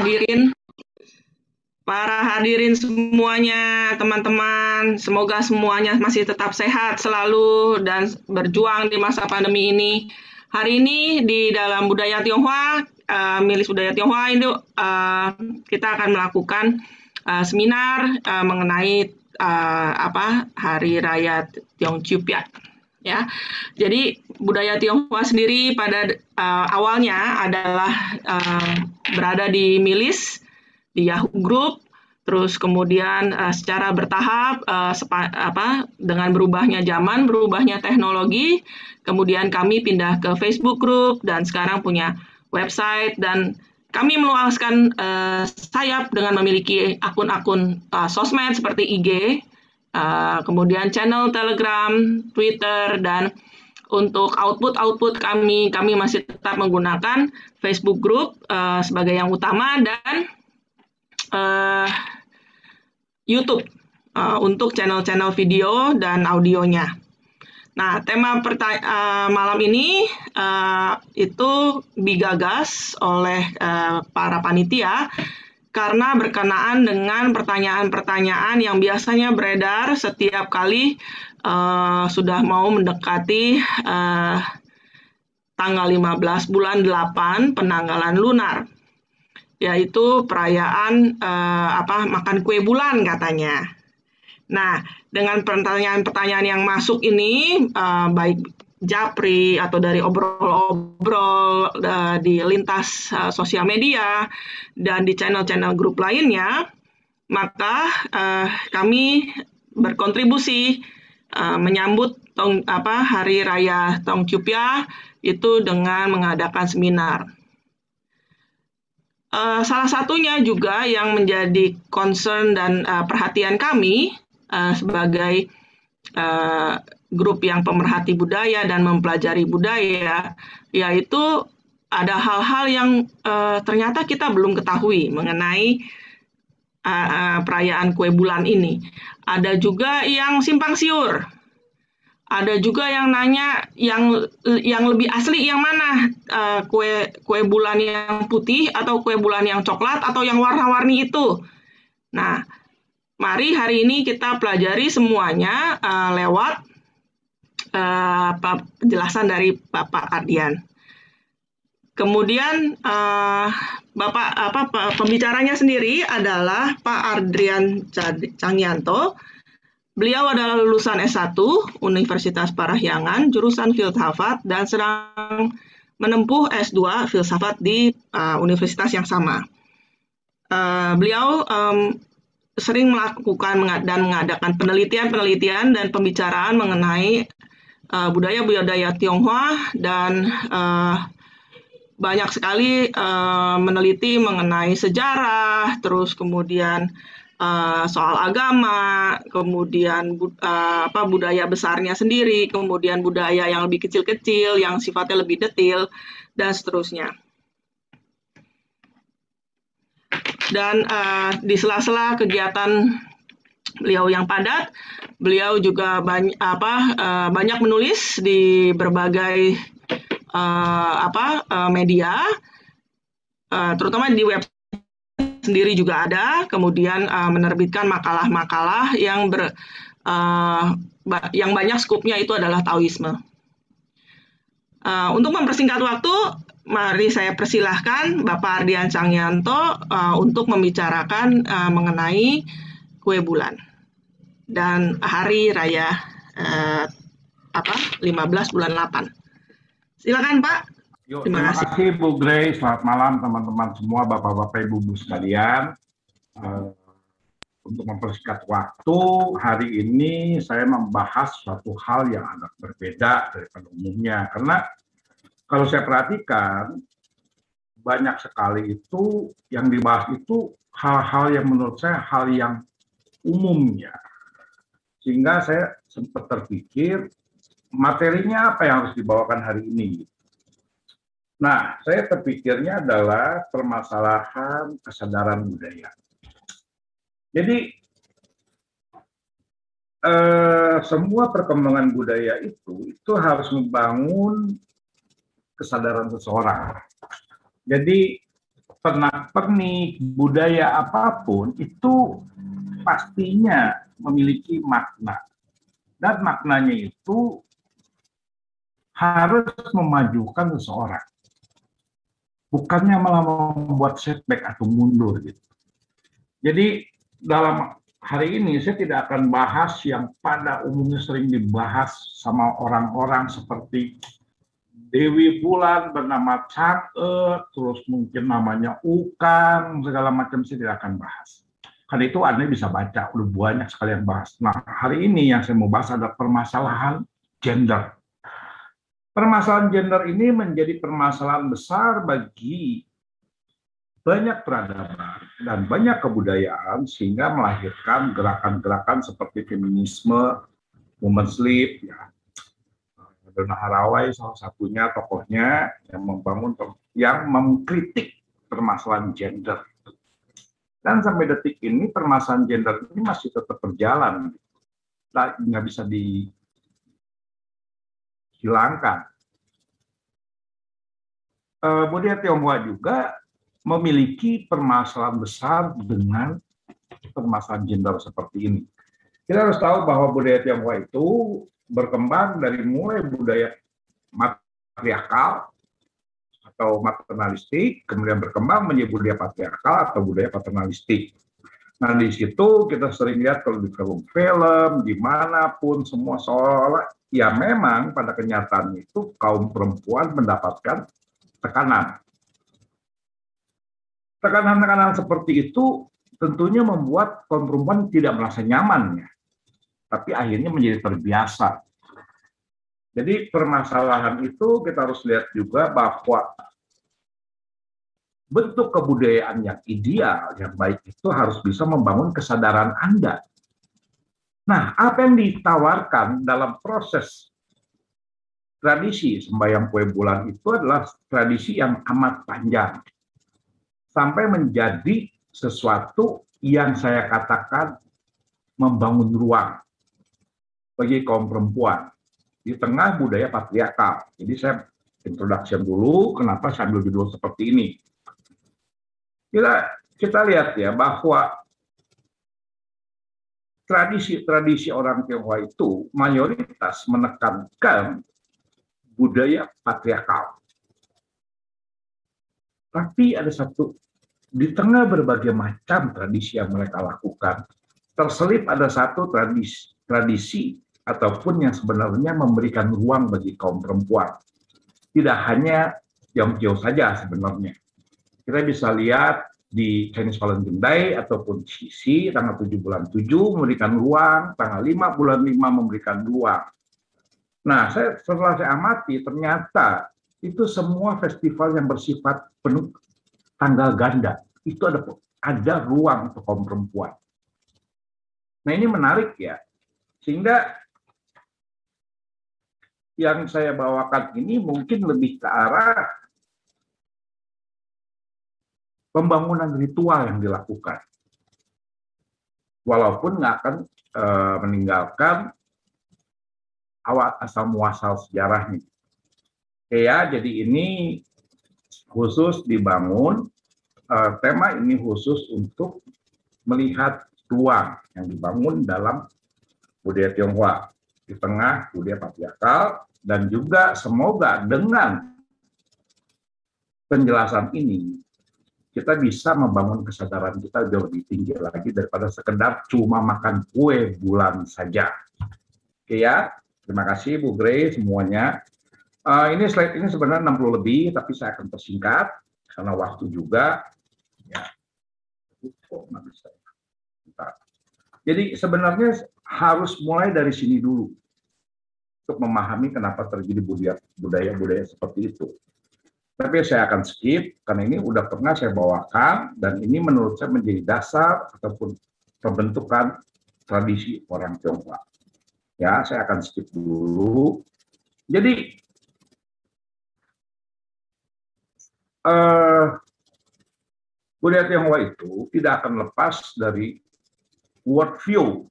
hadirin semuanya, teman-teman. Semoga semuanya masih tetap sehat selalu dan berjuang di masa pandemi ini. Hari ini di dalam budaya Tionghoa, Milis Budaya Tionghoa itu kita akan melakukan seminar mengenai Hari Raya Tiongchupiat. Ya, jadi budaya Tionghoa sendiri pada awalnya adalah berada di Milis, di Yahoo Group, terus kemudian secara bertahap dengan berubahnya zaman, berubahnya teknologi, kemudian kami pindah ke Facebook Group dan sekarang punya website dan kami meluaskan sayap dengan memiliki akun-akun sosmed seperti IG, kemudian channel Telegram, Twitter, dan untuk output kami masih tetap menggunakan Facebook Group sebagai yang utama dan YouTube untuk channel-channel video dan audionya. Nah, tema malam ini itu digagas oleh para panitia karena berkenaan dengan pertanyaan-pertanyaan yang biasanya beredar setiap kali sudah mau mendekati tanggal 15 bulan 8 penanggalan lunar, yaitu perayaan makan kue bulan katanya. Nah, dengan pertanyaan-pertanyaan yang masuk ini, baik japri atau dari obrol-obrol di lintas sosial media dan di channel-channel grup lainnya, maka kami berkontribusi menyambut Hari Raya Tiongchupiat itu dengan mengadakan seminar. Salah satunya juga yang menjadi concern dan perhatian kami sebagai grup yang pemerhati budaya dan mempelajari budaya, yaitu ada hal-hal yang ternyata kita belum ketahui mengenai perayaan kue bulan ini. Ada juga yang simpang siur. Ada juga yang nanya yang lebih asli yang mana, kue bulan yang putih atau kue bulan yang coklat atau yang warna-warni itu. Nah, mari hari ini kita pelajari semuanya lewat penjelasan dari Bapak Ardian. Kemudian pembicaranya sendiri adalah Pak Ardian Cangyanto. Beliau adalah lulusan S1 Universitas Parahyangan, jurusan Filsafat, dan sedang menempuh S2 Filsafat di universitas yang sama. Beliau sering melakukan dan mengadakan penelitian dan pembicaraan mengenai budaya-budaya Tionghoa dan banyak sekali meneliti mengenai sejarah, terus kemudian soal agama, kemudian budaya besarnya sendiri, kemudian budaya yang lebih kecil-kecil, yang sifatnya lebih detail, dan seterusnya. Dan di sela-sela kegiatan beliau yang padat, beliau juga banyak menulis di berbagai media, terutama di web sendiri juga ada, kemudian menerbitkan makalah-makalah yang banyak skupnya itu adalah Taoisme. Untuk mempersingkat waktu, mari saya persilahkan Bapak Ardian Cangyanto untuk membicarakan mengenai kue bulan dan Hari Raya 15 bulan 8. Silakan Pak. Terima kasih Bu Grace. Selamat malam teman-teman semua, Bapak-Bapak, Ibu-Ibu sekalian. Untuk mempersingkat waktu, hari ini saya membahas suatu hal yang agak berbeda daripada umumnya. Karena kalau saya perhatikan, banyak sekali itu yang dibahas itu hal-hal yang menurut saya hal yang umumnya. Sehingga saya sempat terpikir, materinya apa yang harus dibawakan hari ini? Nah, saya terpikirnya adalah permasalahan kesadaran budaya. Jadi, semua perkembangan budaya itu harus membangun kesadaran seseorang. Jadi, pernak-pernik, budaya apapun itu pastinya memiliki makna. Dan maknanya itu harus memajukan seseorang. Bukannya malah membuat setback atau mundur gitu. Jadi dalam hari ini saya tidak akan bahas yang pada umumnya sering dibahas sama orang-orang seperti Dewi Bulan bernama Chang'e, terus mungkin namanya Ukang, segala macam saya tidak akan bahas. Karena itu Anda bisa baca, udah banyak sekali yang bahas. Nah, hari ini yang saya mau bahas adalah permasalahan gender. Permasalahan gender ini menjadi permasalahan besar bagi banyak peradaban dan banyak kebudayaan sehingga melahirkan gerakan-gerakan seperti feminisme, women's lib, ya. Donna Haraway salah satunya tokohnya yang mengkritik permasalahan gender. Dan sampai detik ini permasalahan gender ini masih tetap berjalan, nggak bisa dihilangkan. Budaya Tionghoa juga memiliki permasalahan besar dengan permasalahan gender seperti ini. Kita harus tahu bahwa budaya Tionghoa itu berkembang dari mulai budaya matriarkal atau maternalistik, kemudian berkembang menjadi budaya patriarkal atau budaya paternalistik. Nah, di situ kita sering lihat kalau di film-film, dimanapun, semua seolah ya memang pada kenyataannya itu kaum perempuan mendapatkan tekanan. Tekanan-tekanan seperti itu tentunya membuat kaum perempuan tidak merasa nyaman, ya. Tapi akhirnya menjadi terbiasa. Jadi permasalahan itu kita harus lihat juga bahwa bentuk kebudayaan yang ideal, yang baik itu harus bisa membangun kesadaran Anda. Nah, apa yang ditawarkan dalam proses tradisi sembahyang kue bulan itu adalah tradisi yang amat panjang. Sampai menjadi sesuatu yang saya katakan membangun ruang bagi kaum perempuan di tengah budaya patriarkal. Jadi saya introduction dulu kenapa saya ambil judul seperti ini. Kita lihat ya bahwa tradisi-tradisi orang Tionghoa itu mayoritas menekankan budaya patriarkal. Tapi ada satu, di tengah berbagai macam tradisi yang mereka lakukan, terselip ada satu tradisi ataupun yang sebenarnya memberikan ruang bagi kaum perempuan. Tidak hanya Yongkyo saja sebenarnya. Kita bisa lihat di Chinese Valentine Day ataupun Qixi tanggal 7 bulan 7 memberikan ruang, tanggal 5 bulan 5 memberikan ruang. Nah, setelah saya amati ternyata itu semua festival yang bersifat penuh tanggal ganda itu ada ruang untuk kaum perempuan. Nah, ini menarik ya. Sehingga yang saya bawakan ini mungkin lebih ke arah pembangunan ritual yang dilakukan. Walaupun nggak akan meninggalkan awal asal muasal sejarahnya. Ya, jadi ini khusus dibangun, tema ini khusus untuk melihat ruang yang dibangun dalam budaya Tionghoa di tengah budaya patriarkal, dan juga semoga dengan penjelasan ini kita bisa membangun kesadaran kita jauh lebih tinggi lagi daripada sekedar cuma makan kue bulan saja. Oke ya, terima kasih Bu Grace semuanya. Ini slide ini sebenarnya 60 lebih, tapi saya akan persingkat karena waktu juga. Ya. Jadi sebenarnya harus mulai dari sini dulu untuk memahami kenapa terjadi budaya-budaya seperti itu. Tapi saya akan skip karena ini udah pernah saya bawakan dan ini menurut saya menjadi dasar ataupun pembentukan tradisi orang Tionghoa. Ya, saya akan skip dulu. Jadi budaya Tionghoa itu tidak akan lepas dari worldview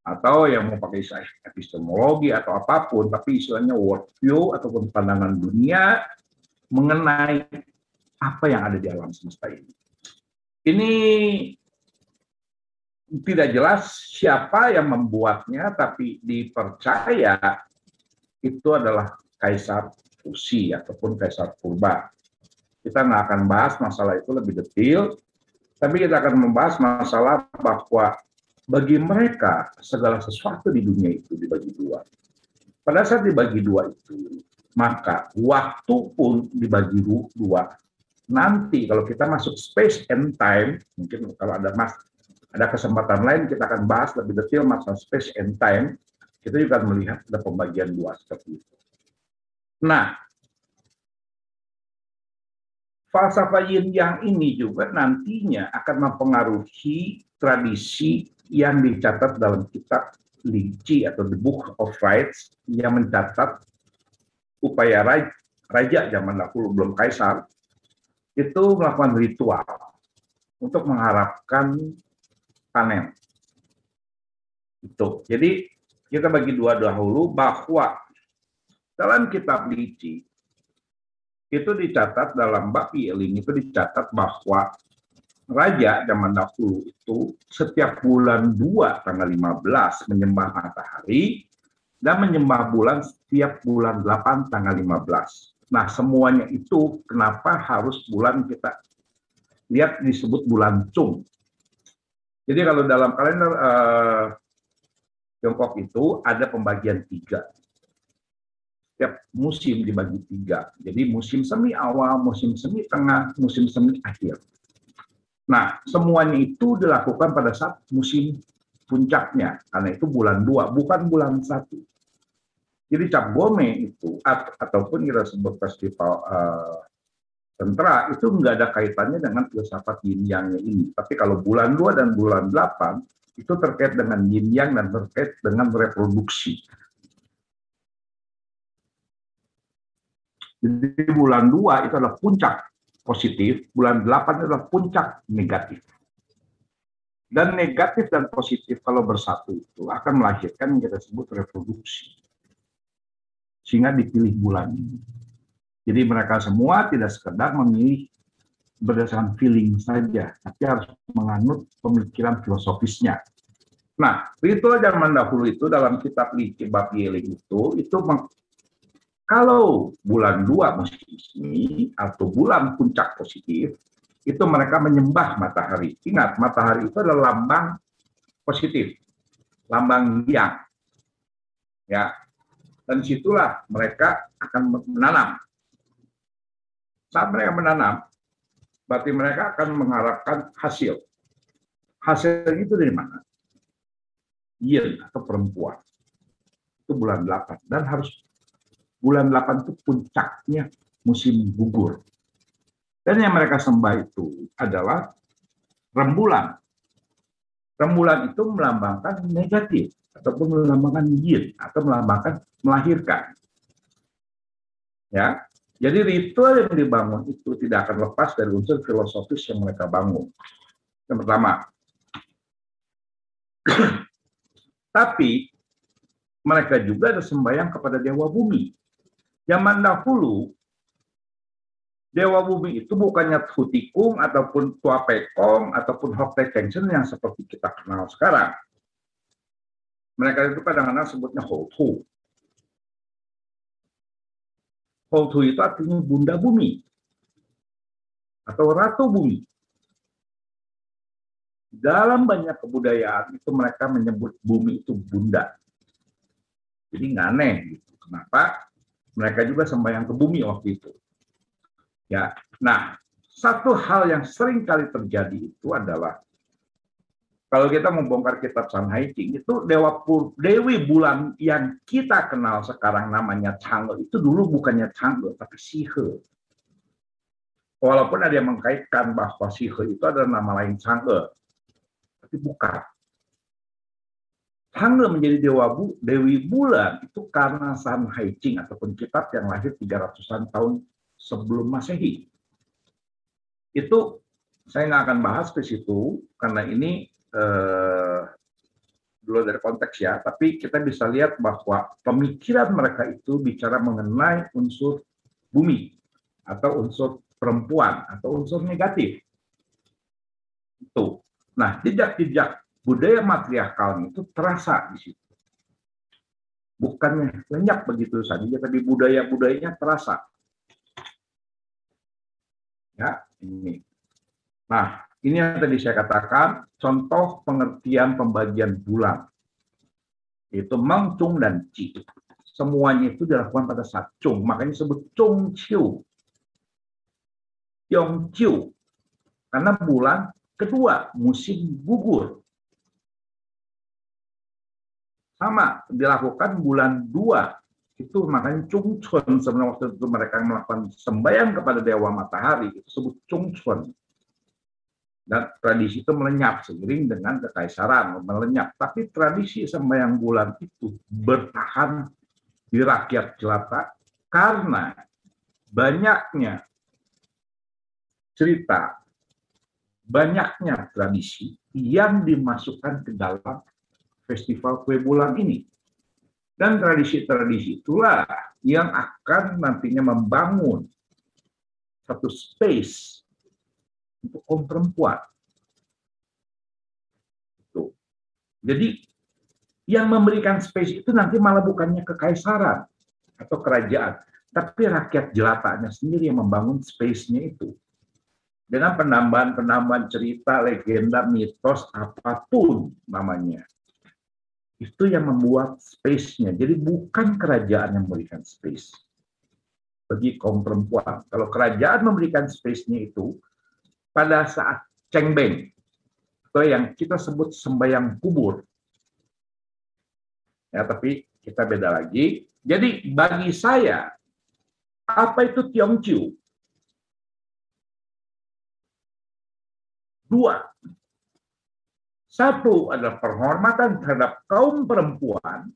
atau yang mau pakai istilah epistemologi atau apapun, tapi istilahnya worldview ataupun pandangan dunia mengenai apa yang ada di alam semesta ini. Ini tidak jelas siapa yang membuatnya, tapi dipercaya itu adalah Kaisar Usi ataupun Kaisar Purba. Kita nggak akan bahas masalah itu lebih detail, tapi kita akan membahas masalah bahwa bagi mereka segala sesuatu di dunia itu dibagi dua. Pada saat dibagi dua itu, maka waktu pun dibagi dua. Nanti kalau kita masuk space and time, mungkin kalau ada kesempatan lain kita akan bahas lebih detail masalah space and time. Kita juga akan melihat ada pembagian dua seperti itu. Nah, falsafah yin yang ini juga nantinya akan mempengaruhi tradisi yang dicatat dalam kitab Lingqi atau The Book of Rites yang mencatat upaya raja zaman dahulu belum kaisar itu melakukan ritual untuk mengharapkan panen. Itu. Jadi kita bagi dua dahulu bahwa dalam kitab Lingqi itu dicatat dalam bab Yieling itu dicatat bahwa raja zaman dahulu itu setiap bulan 2 tanggal 15 menyembah matahari dan menyembah bulan setiap bulan 8 tanggal 15. Nah, semuanya itu kenapa harus bulan kita lihat disebut bulan Chung. Jadi kalau dalam kalender Tiongkok itu ada pembagian 3. Setiap musim dibagi 3. Jadi musim semi awal, musim semi tengah, musim semi akhir. Nah, semuanya itu dilakukan pada saat musim puncaknya. Karena itu bulan 2, bukan bulan 1. Jadi Cap Gome itu, ataupun kita sebut festival tentara, itu nggak ada kaitannya dengan filsafat yin yang ini. Tapi kalau bulan 2 dan bulan 8, itu terkait dengan yin yang dan terkait dengan reproduksi. Jadi bulan 2 itu adalah puncak positif, bulan 8 itu adalah puncak negatif. Dan negatif dan positif kalau bersatu itu akan melahirkan yang kita sebut reproduksi. Sehingga dipilih bulan ini. Jadi mereka semua tidak sekedar memilih berdasarkan feeling saja, tapi harus menganut pemikiran filosofisnya. Nah, ritual zaman dahulu itu dalam kitab Lingqi bab Yieling itu kalau bulan 2 musim semi atau bulan puncak positif, itu mereka menyembah matahari. Ingat, matahari itu adalah lambang positif, lambang yang. Ya. Dan disitulah mereka akan menanam. Saat mereka menanam, berarti mereka akan mengharapkan hasil. Hasil itu dari mana? Yin atau perempuan. Itu bulan 8. Dan harus bulan 8 itu puncaknya musim gugur. Dan yang mereka sembah itu adalah rembulan. Rembulan itu melambangkan negatif, ataupun melambangkan yin, atau melambangkan melahirkan. Ya, jadi ritual yang dibangun itu tidak akan lepas dari unsur filosofis yang mereka bangun. Yang pertama. Tapi mereka juga ada sembahyang kepada Dewa Bumi. Zaman dahulu, Dewa Bumi itu bukannya Hutikung ataupun Tua Pekong ataupun Hokte Kengsen yang seperti kita kenal sekarang. Mereka itu kadang-kadang sebutnya Houtu. Houtu itu artinya Bunda Bumi atau Ratu Bumi. Dalam banyak kebudayaan itu mereka menyebut bumi itu Bunda. Jadi nggak aneh gitu. Kenapa? Mereka juga sembahyang ke bumi waktu itu. Ya, nah satu hal yang sering kali terjadi itu adalah kalau kita membongkar kitab San Hai Ching itu Dewi bulan yang kita kenal sekarang namanya Chang'e itu dulu bukannya Chang'e tapi Sihe. Walaupun ada yang mengkaitkan bahwa Sihe itu adalah nama lain Chang'e, tapi bukan. Chang'e menjadi Dewi bulan itu karena San Hai Ching ataupun kitab yang lahir 300-an tahun sebelum Masehi. Itu saya nggak akan bahas ke situ karena ini dulu dari konteks ya, tapi kita bisa lihat bahwa pemikiran mereka itu bicara mengenai unsur bumi atau unsur perempuan atau unsur negatif. Itu. Nah, jejak-jejak budaya matriarkal itu terasa di situ. Bukannya lenyap begitu saja, tapi budaya-budayanya terasa. Ya, ini. Nah, ini yang tadi saya katakan, contoh pengertian pembagian bulan. Itu Meng, Chung, dan Chi. Semuanya itu dilakukan pada saat Chung, makanya disebut Chung Chiu. Tiong Chiu. Karena bulan kedua, musim gugur. Sama, dilakukan bulan 2. Itu makanya Chung Chun, sebenarnya waktu itu mereka melakukan sembahyang kepada Dewa Matahari, itu disebut Chung Chun. Dan tradisi itu melenyap seiring dengan kekaisaran, melenyap. Tapi tradisi sembahyang bulan itu bertahan di rakyat jelata karena banyaknya cerita, banyaknya tradisi yang dimasukkan ke dalam festival kue bulan ini. Dan tradisi-tradisi itulah yang akan nantinya membangun satu space untuk kaum perempuan. Tuh. Jadi yang memberikan space itu nanti malah bukannya kekaisaran atau kerajaan, tapi rakyat jelatanya sendiri yang membangun space-nya itu. Dengan penambahan-penambahan cerita, legenda, mitos, apapun namanya. Itu yang membuat space-nya. Jadi bukan kerajaan yang memberikan space bagi kaum perempuan. Kalau kerajaan memberikan space-nya itu pada saat cengbeng, atau yang kita sebut sembahyang kubur. Ya, tapi kita beda lagi. Jadi bagi saya, apa itu Tiongchiu? 2. Satu adalah penghormatan terhadap kaum perempuan,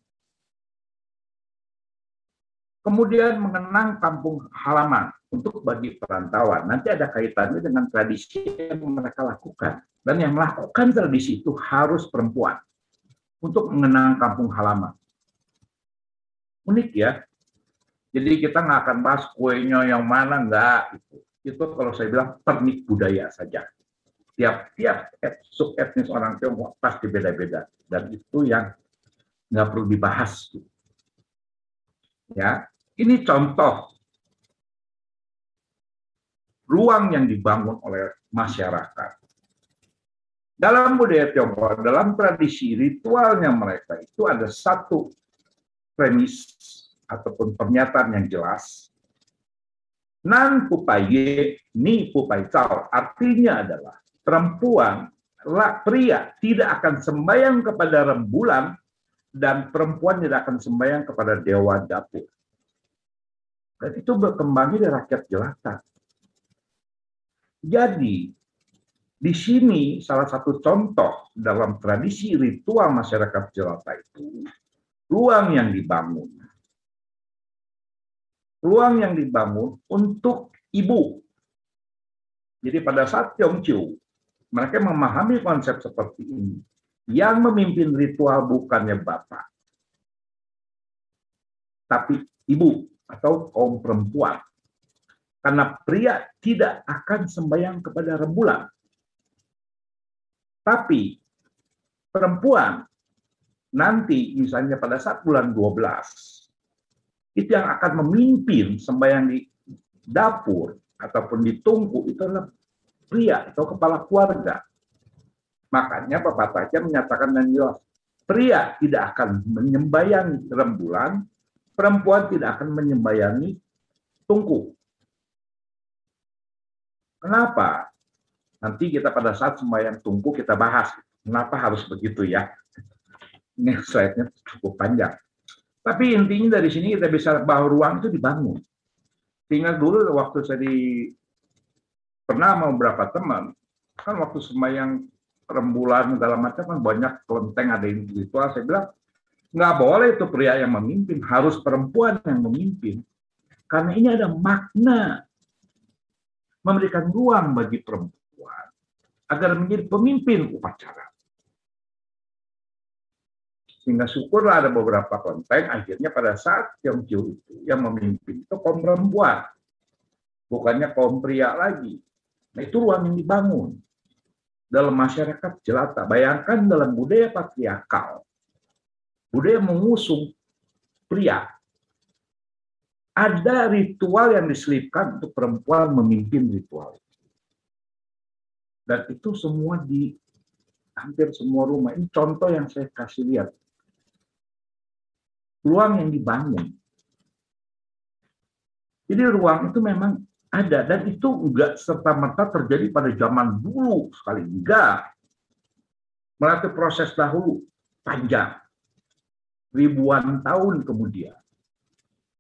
kemudian mengenang kampung halaman untuk bagi perantauan. Nanti ada kaitannya dengan tradisi yang mereka lakukan. Dan yang melakukan tradisi itu harus perempuan untuk mengenang kampung halaman. Unik ya. Jadi kita nggak akan bahas kuenya yang mana, nggak. Itu kalau saya bilang pernik budaya saja. Tiap-tiap sub-etnis orang Tionghoa pasti beda-beda. Dan itu yang nggak perlu dibahas. Ya, ini contoh ruang yang dibangun oleh masyarakat. Dalam budaya Tionghoa, dalam tradisi ritualnya mereka itu ada satu premis ataupun pernyataan yang jelas. Nan pupaye, ni pupai cao. Artinya adalah perempuan, pria tidak akan sembahyang kepada rembulan dan perempuan tidak akan sembahyang kepada dewa dapur. Dan itu berkembangnya dari rakyat jelata. Jadi, di sini salah satu contoh dalam tradisi ritual masyarakat jelata itu, ruang yang dibangun. Ruang yang dibangun untuk ibu. Jadi pada saat Tiongchiu, mereka memahami konsep seperti ini. Yang memimpin ritual bukannya bapak, tapi ibu atau kaum perempuan. Karena pria tidak akan sembahyang kepada rembulan. Tapi perempuan nanti misalnya pada saat bulan 12, itu yang akan memimpin sembahyang di dapur ataupun di tungku itu adalah pria atau kepala keluarga. Makanya pepatahnya menyatakan dengan jelas, pria tidak akan menyembayangi rembulan, perempuan tidak akan menyembayangi tungku. Kenapa? Nanti kita pada saat sembahyang tungku kita bahas. Kenapa harus begitu ya? Ini slide-nya cukup panjang. Tapi intinya dari sini kita bisa bahwa ruang itu dibangun. Tinggal dulu waktu saya pernah sama beberapa teman, kan waktu sembahyang rembulan segala macam kan banyak kelenteng, ada yang ritual. Saya bilang nggak boleh itu pria yang memimpin, harus perempuan yang memimpin. Karena ini ada makna memberikan ruang bagi perempuan agar menjadi pemimpin upacara. Sehingga syukurlah ada beberapa kelenteng, akhirnya pada saat Tiongchiu itu yang memimpin itu kaum perempuan. bukannya kaum pria lagi. Nah, itu ruang yang dibangun dalam masyarakat jelata. Bayangkan dalam budaya patriarkal, budaya mengusung pria, ada ritual yang diselipkan untuk perempuan memimpin ritual. Dan itu semua di hampir semua rumah. Ini contoh yang saya kasih lihat. Ruang yang dibangun. Jadi ruang itu memang ada, dan itu enggak serta-merta terjadi pada zaman dulu sekali, enggak. Melalui proses dahulu panjang, ribuan tahun kemudian.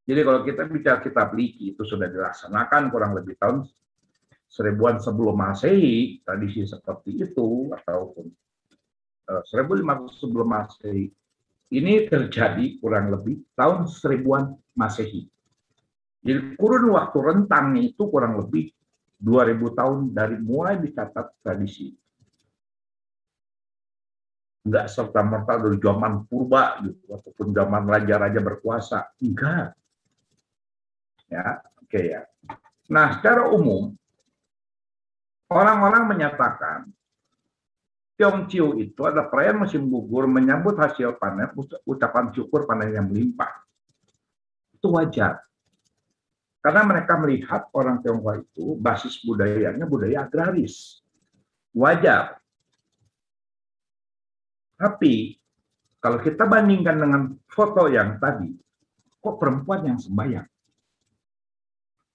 Jadi kalau kita bicara kitab Liki itu sudah dilaksanakan kurang lebih tahun 1000-an sebelum Masehi, tradisi seperti itu, ataupun 1500 sebelum Masehi. Ini terjadi kurang lebih tahun 1000-an Masehi. Jadi kurun waktu rentangnya itu kurang lebih 2000 tahun dari mulai dicatat tradisi. Enggak serta-merta dari zaman purba gitu, ataupun zaman raja-raja berkuasa. Enggak. Ya, oke ya. Nah, secara umum orang-orang menyatakan Tiongqiu itu adalah perayaan musim gugur menyambut hasil panen, ucapan syukur panen yang melimpah. Itu wajar. Karena mereka melihat orang Tionghoa itu basis budayanya budaya agraris. Wajar. Tapi kalau kita bandingkan dengan foto yang tadi, kok perempuan yang sembahyang?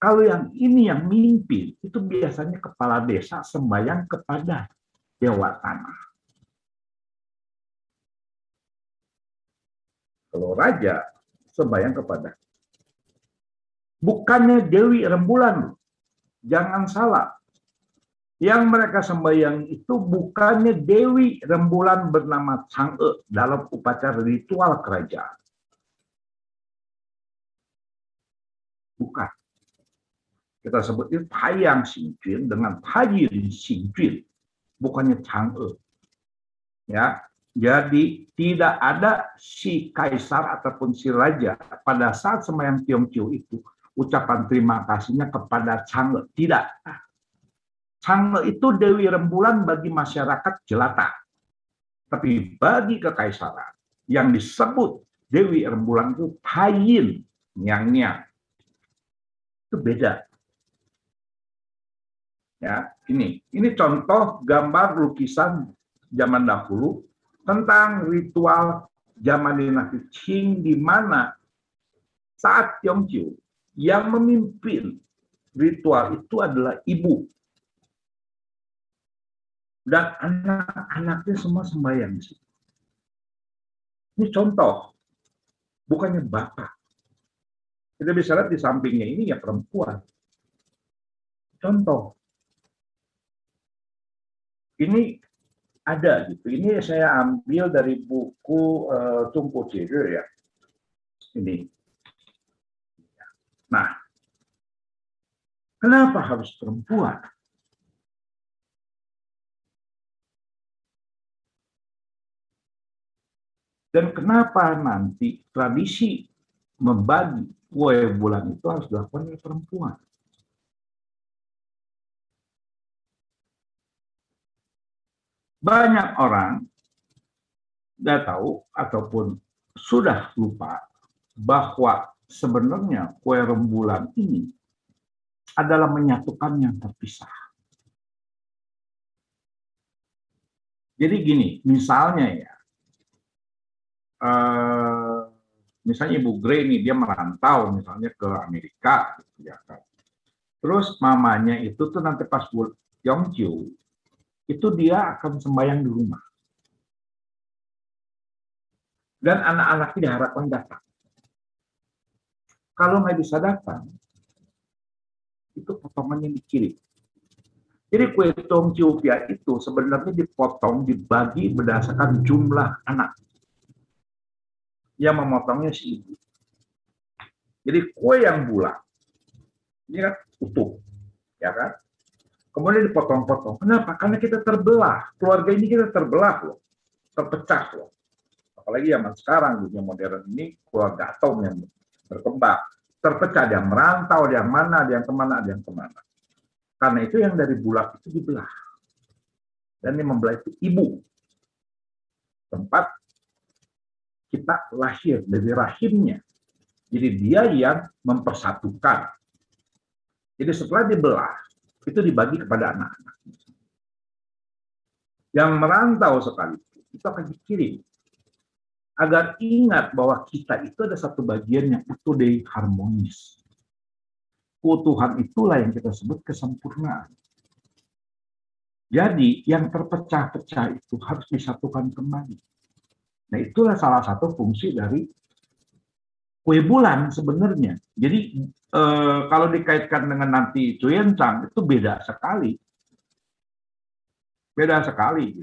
Kalau yang ini yang mimpin, itu biasanya kepala desa sembahyang kepada dewa tanah. Kalau raja sembahyang kepada, bukannya Dewi Rembulan, jangan salah. Yang mereka sembahyang itu bukannya Dewi Rembulan bernama Chang'e dalam upacara ritual kerajaan. Bukan. Kita sebutnya Taiyang Xingjun dengan Taiyin Xingjun, bukannya Chang'e. Ya, jadi tidak ada si kaisar ataupun si raja pada saat sembahyang Tiongqiu itu ucapan terima kasihnya kepada Chang'e. Tidak. Chang'e itu Dewi Rembulan bagi masyarakat jelata. Tapi bagi kekaisaran yang disebut Dewi Rembulan itu Taiyin Nyang-nyang. Itu beda. Ya, ini contoh gambar lukisan zaman dahulu tentang ritual zaman dinasti Qing, di mana saat Tiongqiu yang memimpin ritual itu adalah ibu. Dan anak-anaknya semua sembahyang di situ. Ini contoh, bukannya bapak. Kita bisa lihat di sampingnya ini ya perempuan. Contoh. Ini ada gitu. Ini saya ambil dari buku Tumpu Cire ya. Ini. Nah, kenapa harus perempuan? Dan kenapa nanti tradisi membagi kue bulan itu harus dilakukan oleh perempuan? Banyak orang nggak tahu ataupun sudah lupa bahwa sebenarnya kue rembulan ini adalah menyatukan yang terpisah. Jadi gini, misalnya ya, misalnya Ibu Grey ini dia merantau misalnya ke Amerika, gitu ya kan. Terus mamanya itu tuh nanti pas Tiongqiu itu dia akan sembahyang di rumah. Dan anak-anaknya diharapkan datang. Kalau nggak bisa datang, itu potongannya dikirim. Jadi kue Tiongqiu Pia itu sebenarnya dipotong, dibagi berdasarkan jumlah anak. Yang memotongnya si ibu. Jadi kue yang bulat, ini kan utuh, ya kan? Kemudian dipotong-potong. Kenapa? Karena kita terbelah. Keluarga ini kita terbelah loh. Terpecah loh. Apalagi zaman sekarang, dunia modern ini keluarga atom yang berkembang. terpecah, ada yang merantau, ada yang mana, ada yang kemana, ada yang kemana. Karena itu yang dari bulat itu dibelah. Dan yang membelah itu ibu. Tempat kita lahir dari rahimnya. Jadi dia yang mempersatukan. Jadi setelah dibelah, itu dibagi kepada anak-anak. Yang merantau sekalipun, itu akan dikirim. Agar ingat bahwa kita itu ada satu bagian yang utuh dan harmonis. Keutuhan itulah yang kita sebut kesempurnaan. Jadi yang terpecah-pecah itu harus disatukan kembali. Nah itulah salah satu fungsi dari kue bulan sebenarnya. Jadi kalau dikaitkan dengan nanti Cuyencang itu beda sekali. Beda sekali.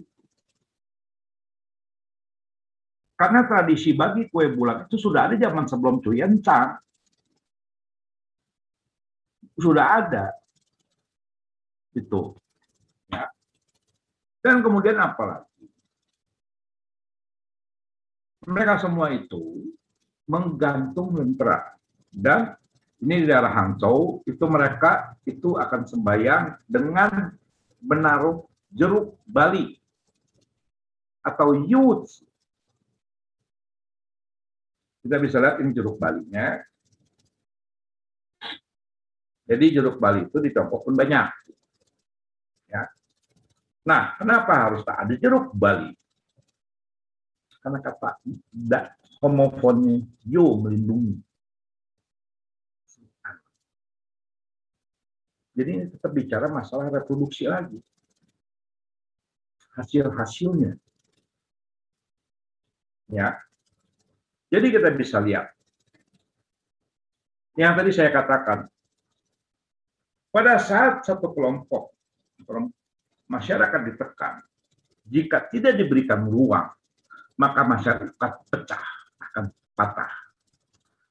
Karena tradisi bagi kue bulan itu sudah ada zaman sebelum Cuyencang. Sudah ada. Itu. Ya. Dan kemudian apa lagi? Mereka semua itu menggantung lentera. Dan ini di daerah Hangzhou, itu mereka itu akan sembahyang dengan menaruh jeruk bali atau yuts. Kita bisa lihat ini jeruk balinya. Jadi jeruk bali itu di Tiongkok pun banyak. Ya. Nah, kenapa harus tak ada jeruk bali? Karena kata homofonnya yo melindungi. Jadi ini tetap bicara masalah reproduksi lagi. Hasil-hasilnya. Ya. Jadi kita bisa lihat. Yang tadi saya katakan, pada saat satu kelompok masyarakat ditekan, jika tidak diberikan ruang, maka masyarakat pecah, akan patah.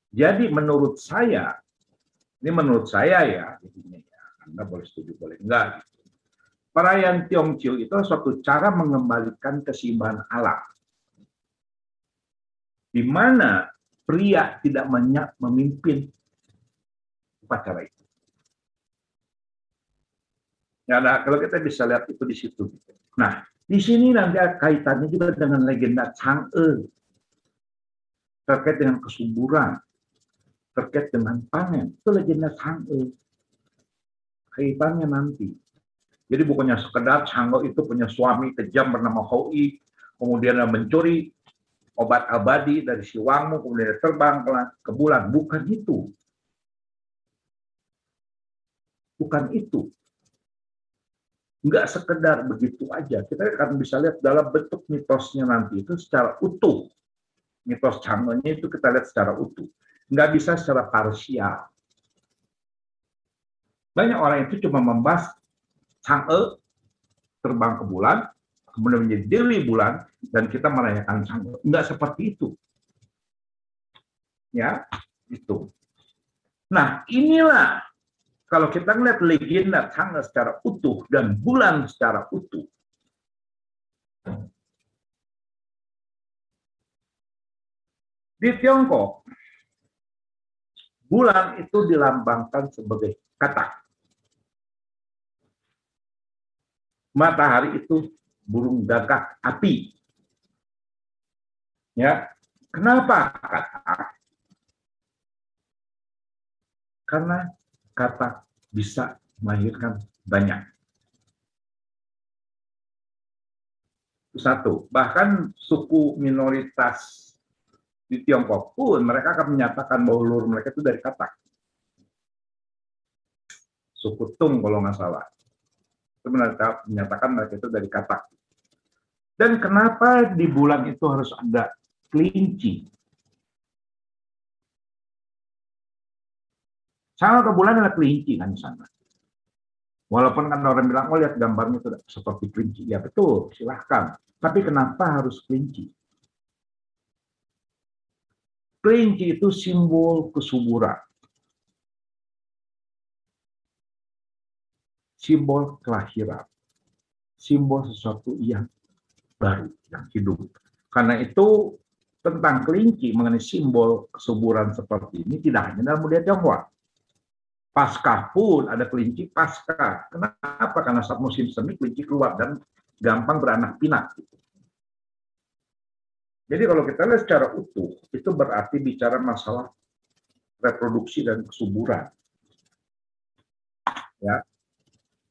Jadi menurut saya, ini menurut saya ya, Anda boleh setuju, boleh enggak. Perayaan Tiongqiu itu suatu cara mengembalikan keseimbangan alam. Di mana pria tidak memimpin upacara itu. Ya, nah, kalau kita bisa lihat itu di situ. Nah, di sini nanti kaitannya juga dengan legenda Chang'e terkait dengan kesuburan, terkait dengan panen. Itu legenda Chang'e. Kaitannya nanti. Jadi bukannya sekedar Chang'e itu punya suami kejam bernama Hou-i, kemudian mencuri obat abadi dari si Wangmu, kemudian terbang ke bulan. Bukan itu. Bukan itu. Enggak sekedar begitu aja. Kita akan bisa lihat dalam bentuk mitosnya nanti itu secara utuh. Mitos Chang'e-nya itu kita lihat secara utuh. Enggak bisa secara parsial. Banyak orang itu cuma membahas Chang'e terbang ke bulan, kemudian menjadi dewi bulan, dan kita merayakan Chang'e. Enggak seperti itu. Ya, itu. Nah, inilah kalau kita melihat legenda Chang'e secara utuh dan bulan secara utuh. Di Tiongkok, bulan itu dilambangkan sebagai katak. Matahari itu burung gagak api. Ya, kenapa katak? Karena katak bisa melahirkan banyak. Satu, bahkan suku minoritas di Tiongkok pun mereka akan menyatakan bahwa leluhur mereka itu dari katak. Suku Tung kalau nggak salah. Itu mereka menyatakan mereka itu dari katak. Dan kenapa di bulan itu harus ada kelinci? Sama ke bulan ada kelinci kan di sana. Walaupun kan orang bilang, oh lihat gambarnya itu seperti kelinci. Ya betul, silahkan. Tapi kenapa harus kelinci? Kelinci itu simbol kesuburan. Simbol kelahiran. Simbol sesuatu yang baru, yang hidup. Karena itu tentang kelinci mengenai simbol kesuburan seperti ini tidak hanya dalam budaya Tionghoa. Paskah pun ada kelinci Paskah. Kenapa? Karena saat musim semi kelinci keluar dan gampang beranak pinak. Jadi kalau kita lihat secara utuh, itu berarti bicara masalah reproduksi dan kesuburan. Ya,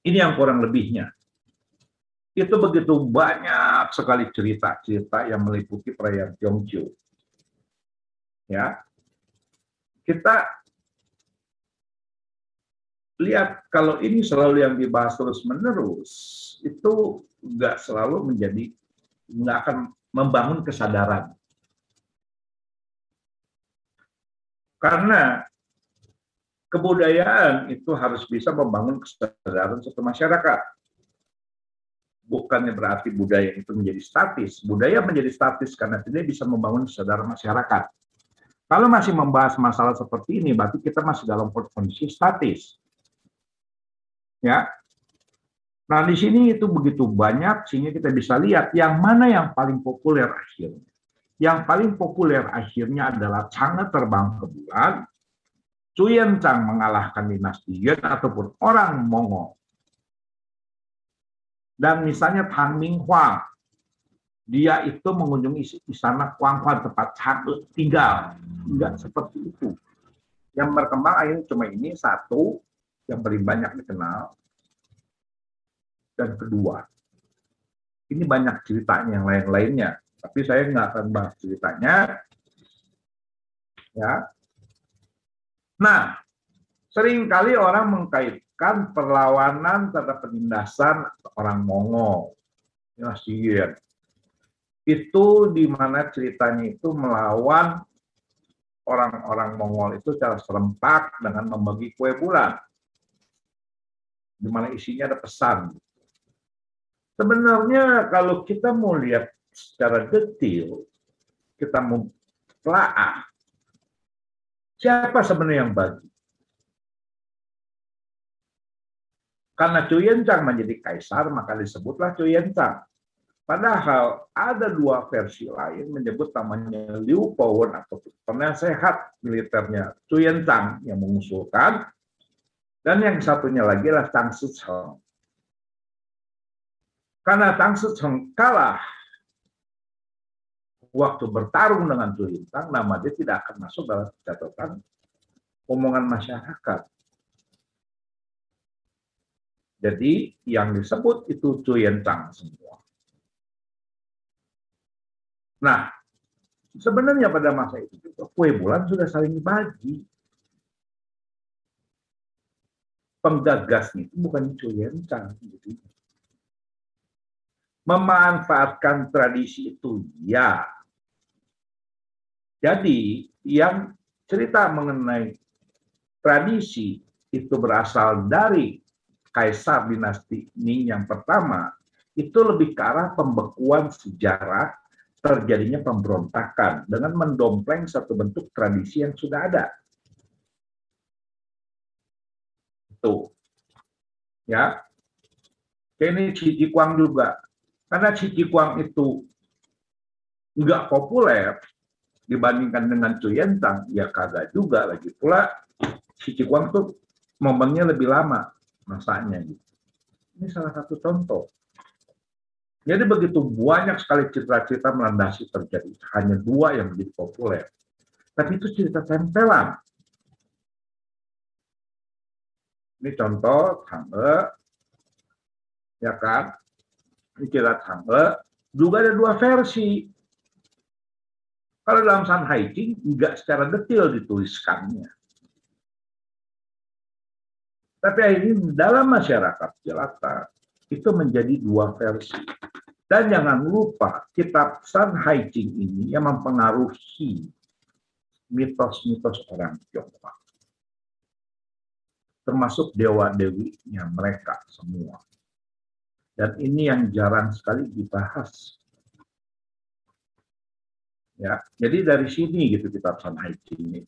ini yang kurang lebihnya. Itu begitu banyak sekali cerita-cerita yang meliputi perayaan Tiongju. Ya, kita lihat kalau ini selalu yang dibahas terus-menerus, itu nggak selalu menjadi, nggak akan membangun kesadaran. Karena kebudayaan itu harus bisa membangun kesadaran satu masyarakat. Bukannya berarti budaya itu menjadi statis. Budaya menjadi statis karena tidak bisa membangun kesadaran masyarakat. Kalau masih membahas masalah seperti ini, berarti kita masih dalam kondisi statis. Ya. Nah, di sini itu begitu banyak sehingga kita bisa lihat yang mana yang paling populer akhirnya. Yang paling populer akhirnya adalah Chang'e terbang ke bulan, Cuyen-Chang mengalahkan dinasti Yuan ataupun orang Mongol. Dan misalnya Tan Ming Huang, dia itu mengunjungi istana Huang tempat Chang'e tinggal. Enggak seperti itu. Yang berkembang akhirnya cuma ini satu, yang paling banyak dikenal. Dan kedua, ini banyak ceritanya yang lain-lainnya, tapi saya nggak akan bahas ceritanya. Ya. Nah, seringkali orang mengkaitkan perlawanan terhadap penindasan orang Mongol, dinasti Yuan. Itu di mana ceritanya itu melawan orang-orang Mongol itu secara serempak dengan membagi kue bulan, di mana isinya ada pesan. Sebenarnya kalau kita mau lihat secara detail, kita mau telaah, siapa sebenarnya yang bagi? Karena Cuyen-Chang menjadi kaisar, maka disebutlah Cuyen-Chang. Padahal ada dua versi lain menyebut namanya Liu Pawen atau penasehat militernya Cuyen-Chang yang mengusulkan, dan yang satunya lagi adalah Chang Shi-cheng. Karena Chang Shi-cheng kalah waktu bertarung dengan Cuyen-Chang, nama dia tidak akan masuk dalam catatan omongan masyarakat. Jadi yang disebut itu Cuyen-Chang semua. Nah, sebenarnya pada masa itu juga kue bulan sudah saling dibagi. Penggagasnya itu bukan Cuyen-Chang. Memanfaatkan tradisi itu, ya. Jadi, yang cerita mengenai tradisi itu berasal dari Kaisar dinasti Ming yang pertama, itu lebih ke arah pembekuan sejarah terjadinya pemberontakan dengan mendompleng satu bentuk tradisi yang sudah ada. Itu. Ya. Ini Qi Ji Huang juga. Karena Qi Ji Huang itu nggak populer dibandingkan dengan Cuyen-Chang, ya kagak juga. Lagi pula Qi Ji Huang tuh momennya lebih lama masanya. Ini salah satu contoh. Jadi begitu banyak sekali cerita-cerita melandasi terjadi. Hanya dua yang menjadi populer. Tapi itu cerita tempelan. Ini contoh Chang'e, ya kan? Ini cerita Chang'e. Juga ada dua versi. Kalau dalam San Hai Jing, nggak secara detail dituliskannya. Tapi ini dalam masyarakat jelata, itu menjadi dua versi. Dan jangan lupa, kitab San Hai Jing ini yang mempengaruhi mitos-mitos orang Tionghoa. Termasuk dewa-dewinya mereka semua. Dan ini yang jarang sekali dibahas. Ya, jadi dari sini gitu kitab San Hai Jing ini.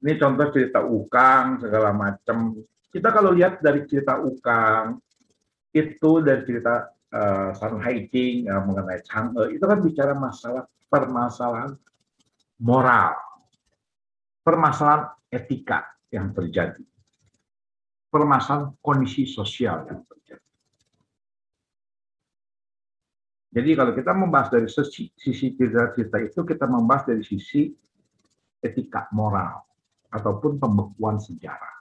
Ini contoh cerita Ukang segala macam. Kita kalau lihat dari cerita Ukang itu dari cerita San Haijing, mengenai Chang'e, itu kan bicara masalah permasalahan moral, permasalahan etika yang terjadi, permasalahan kondisi sosial yang terjadi. Jadi kalau kita membahas dari sisi cerita-cerita itu, kita membahas dari sisi etika moral ataupun pembekuan sejarah.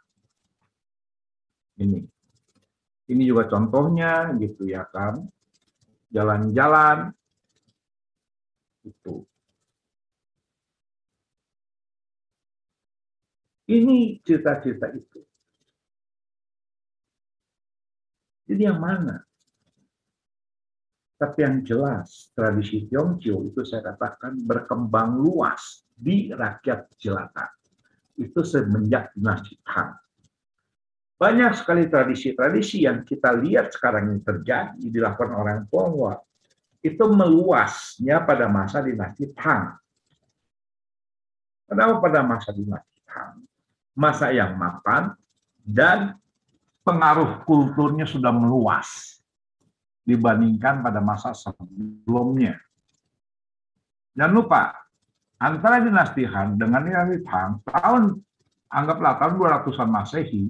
Ini juga contohnya gitu ya kan, jalan-jalan itu. Ini cerita-cerita itu. Jadi yang mana? Tapi yang jelas, tradisi Tiongkok itu saya katakan berkembang luas di rakyat jelata. Itu semenjak dinasti Tang. Banyak sekali tradisi-tradisi yang kita lihat sekarang ini terjadi dilakukan orang Tionghoa. Itu meluasnya pada masa dinasti Tang. Kenapa pada masa dinasti Tang? Masa yang mapan dan pengaruh kulturnya sudah meluas dibandingkan pada masa sebelumnya. Jangan lupa, antara dinasti Han dengan dinasti Tang, anggaplah tahun 200-an Masehi,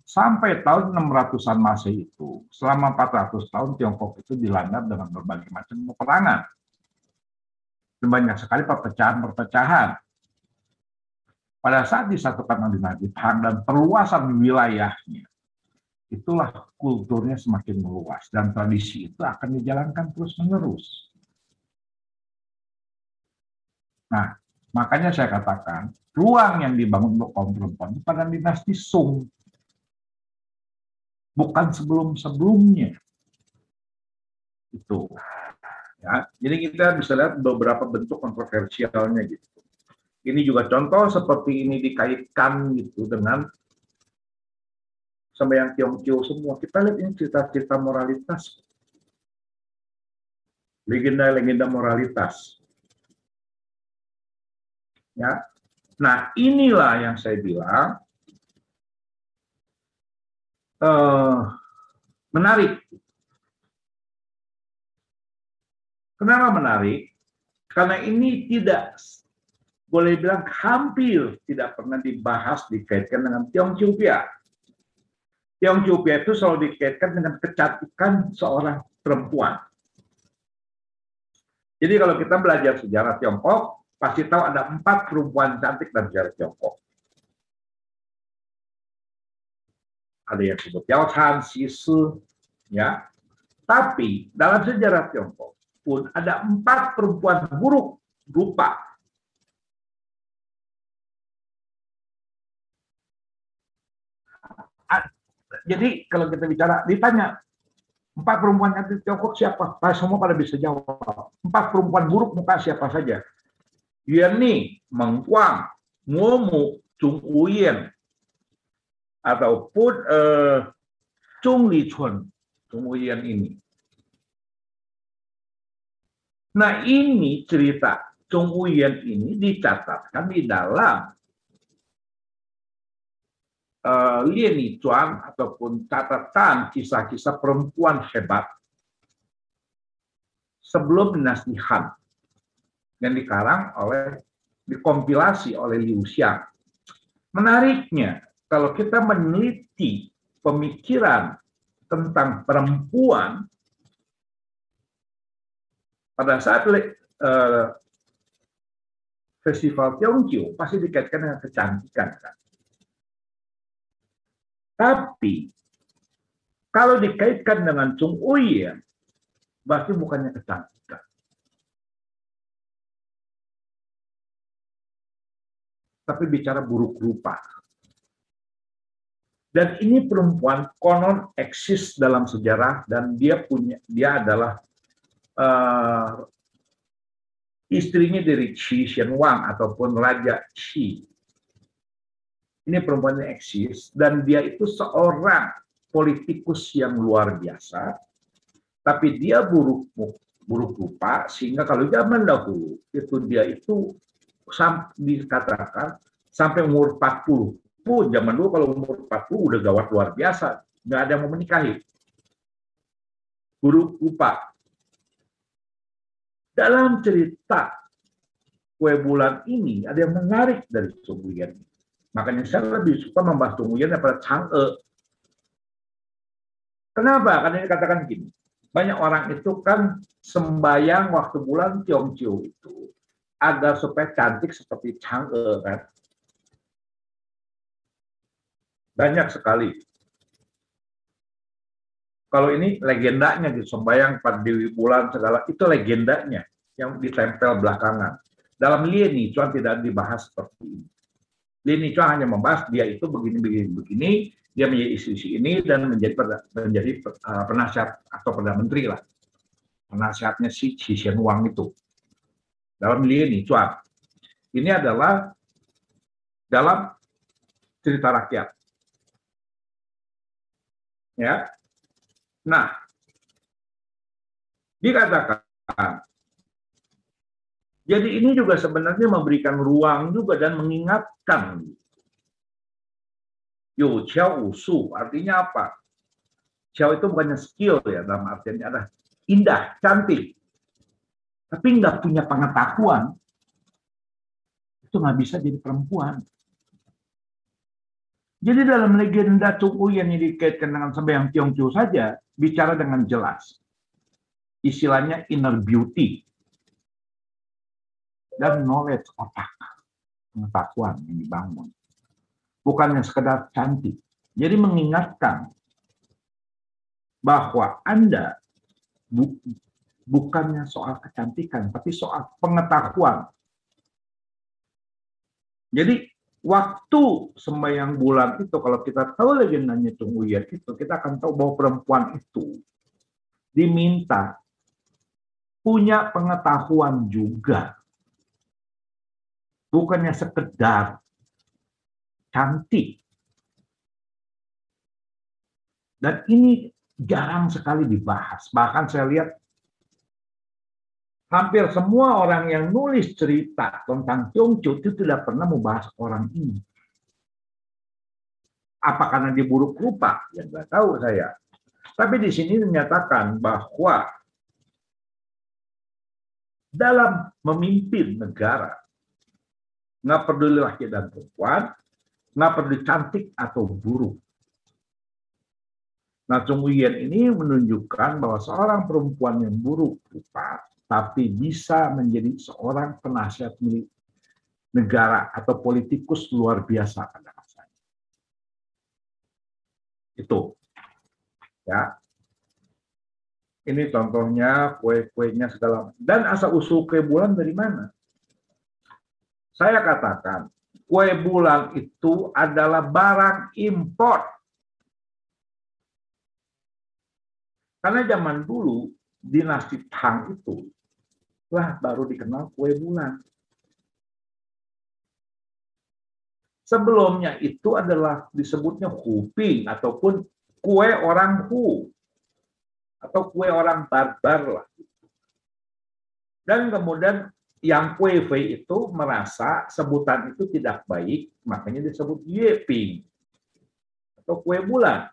sampai tahun 600-an Masehi itu, selama 400 tahun Tiongkok itu dilanda dengan berbagai macam peperangan. Dan banyak sekali perpecahan-perpecahan. Pada saat disatukan dengan dinasti Tang dan perluasan wilayahnya, itulah kulturnya semakin meluas dan tradisi itu akan dijalankan terus-menerus. Nah, makanya saya katakan ruang yang dibangun untuk kaum perempuan pada dinasti Sung, bukan sebelum-sebelumnya. Itu. Ya, jadi kita bisa lihat beberapa bentuk kontroversialnya gitu. Ini juga contoh seperti ini dikaitkan gitu dengan sama yang Tiongkok semua. Kita lihat ini cerita-cerita moralitas. Legenda-legenda moralitas. Ya. Nah, inilah yang saya bilang menarik. Kenapa menarik? Karena ini tidak boleh bilang hampir tidak pernah dibahas dikaitkan dengan Tiongkok. Tiongkok itu selalu dikaitkan dengan kecantikan seorang perempuan. Jadi kalau kita belajar sejarah Tiongkok, pasti tahu ada 4 perempuan cantik dalam sejarah Tiongkok. Ada yang disebut Yao Chan, Xi Si, ya. Tapi dalam sejarah Tiongkok pun ada 4 perempuan buruk rupa. Jadi kalau kita bicara, ditanya 4 perempuan cantik Tiongkok siapa? Semua pada bisa jawab. 4 perempuan buruk muka siapa saja? Yuan Ni, Meng Guang, Ngomu, Zhong Wuyan, ataupun Zhong Lichun, Zhong Wuyan ini. Nah ini cerita Zhong Wuyan ini dicatatkan di dalam Lian Yichuan ataupun catatan kisah-kisah perempuan hebat sebelum dinasti Han yang dikompilasi oleh Liu Xiang. Menariknya, kalau kita meneliti pemikiran tentang perempuan pada saat festival Tiongkok pasti dikaitkan dengan kecantikan, kan? Tapi kalau dikaitkan dengan Zhong Wuyan, berarti bukannya kecantikan. Tapi bicara buruk rupa. Dan ini perempuan konon eksis dalam sejarah dan dia adalah istrinya dari Qi Xianwang ataupun Raja Qi. Ini perempuan yang eksis dan dia itu seorang politikus yang luar biasa, tapi dia buruk rupa sehingga kalau zaman dahulu itu dia itu dikatakan sampai umur 40 pun, zaman dulu kalau umur 40 udah gawat luar biasa, nggak ada yang mau menikahi. buruk rupa. Dalam cerita kue bulan ini ada yang menarik dari Chongguyan. Makanya saya lebih suka membahas Chongguyan daripada Chang'e. Kenapa? Karena dikatakan gini, banyak orang itu kan sembayang waktu bulan Tiongqiu itu agar supaya cantik seperti Chang'e kan. Banyak sekali. Kalau ini legendanya gitu, sembayang pada Dewi Bulan segala, itu legendanya yang ditempel belakangan. Dalam Lien Nichuan tidak dibahas seperti ini. Lien Nichuan hanya membahas dia itu begini, dia menjadi istri ini dan menjadi penasihat atau perdana menteri lah. Penasihatnya si Shen Wang itu. Dalam Lien Nichuan. Ini adalah dalam cerita rakyat. Ya. Nah, dikatakan, jadi ini juga sebenarnya memberikan ruang juga dan mengingatkan. Yo Qiao Wu Su, artinya apa? Qiao itu bukannya skill ya, dalam artinya adalah indah, cantik. Tapi nggak punya pengetahuan, itu nggak bisa jadi perempuan. Jadi dalam legenda Chongguyan yang dikaitkan dengan sembahyang Tiongqiu saja, bicara dengan jelas. Istilahnya inner beauty. Dan knowledge otak. Pengetahuan yang dibangun. Bukannya sekedar cantik. Jadi mengingatkan bahwa Anda bukannya soal kecantikan, tapi soal pengetahuan. Jadi waktu sembahyang bulan itu, kalau kita tahu legendanya Chongguyan itu, kita akan tahu bahwa perempuan itu diminta punya pengetahuan juga. Bukannya sekedar cantik. Dan ini jarang sekali dibahas. Bahkan saya lihat hampir semua orang yang nulis cerita tentang Tiongqiu itu tidak pernah membahas orang ini. Apa karena dia buruk rupa? Ya nggak tahu saya. Tapi di sini dinyatakan bahwa dalam memimpin negara, nggak peduli laki dan perempuan, nggak peduli cantik atau buruk. Nah, Chongguyan ini menunjukkan bahwa seorang perempuan yang buruk rupa, tapi bisa menjadi seorang penasihat milik negara atau politikus luar biasa pada masanya. Itu, ya. Ini contohnya kue-kuenya segala. Dan asal-usul kue bulan dari mana? Saya katakan, kue bulan itu adalah barang impor. Karena zaman dulu, dinasti Tang itu, lah baru dikenal kue bulan. Sebelumnya itu adalah disebutnya huping ataupun kue orang Hu atau kue orang barbar lah. Dan kemudian yang kue fei itu merasa sebutan itu tidak baik, makanya disebut yeping atau kue bulan.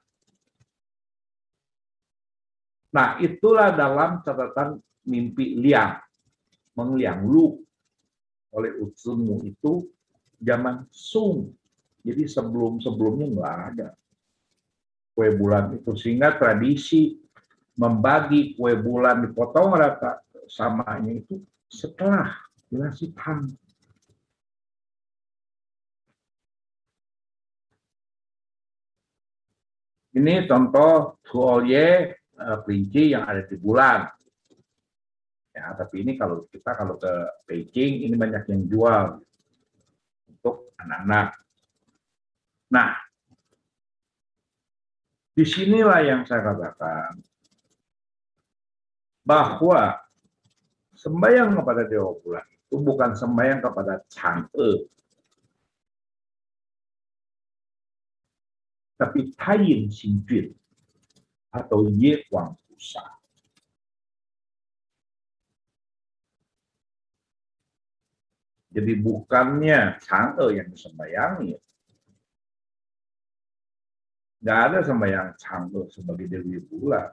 Nah, itulah dalam catatan mimpi Liang, mengliang lu oleh Utsumuh itu zaman Sung. Jadi sebelum-sebelumnya nggak ada kue bulan itu. Sehingga tradisi membagi kue bulan dipotong rata samanya itu setelah dinasti Tang. Ini contoh tuolye kelinci yang ada di bulan. Ya, tapi ini kalau ke Beijing ini banyak yang jual untuk anak-anak. Nah, disinilah yang saya katakan bahwa sembahyang kepada Dewa Bulan itu bukan sembahyang kepada Chang'e, tapi Taiyin Xinjun atau Ye Wang Pusa. Jadi bukannya Chang'e yang disembayangi. Nggak ada sembahyang Chang'e sebagai Dewi Bulan.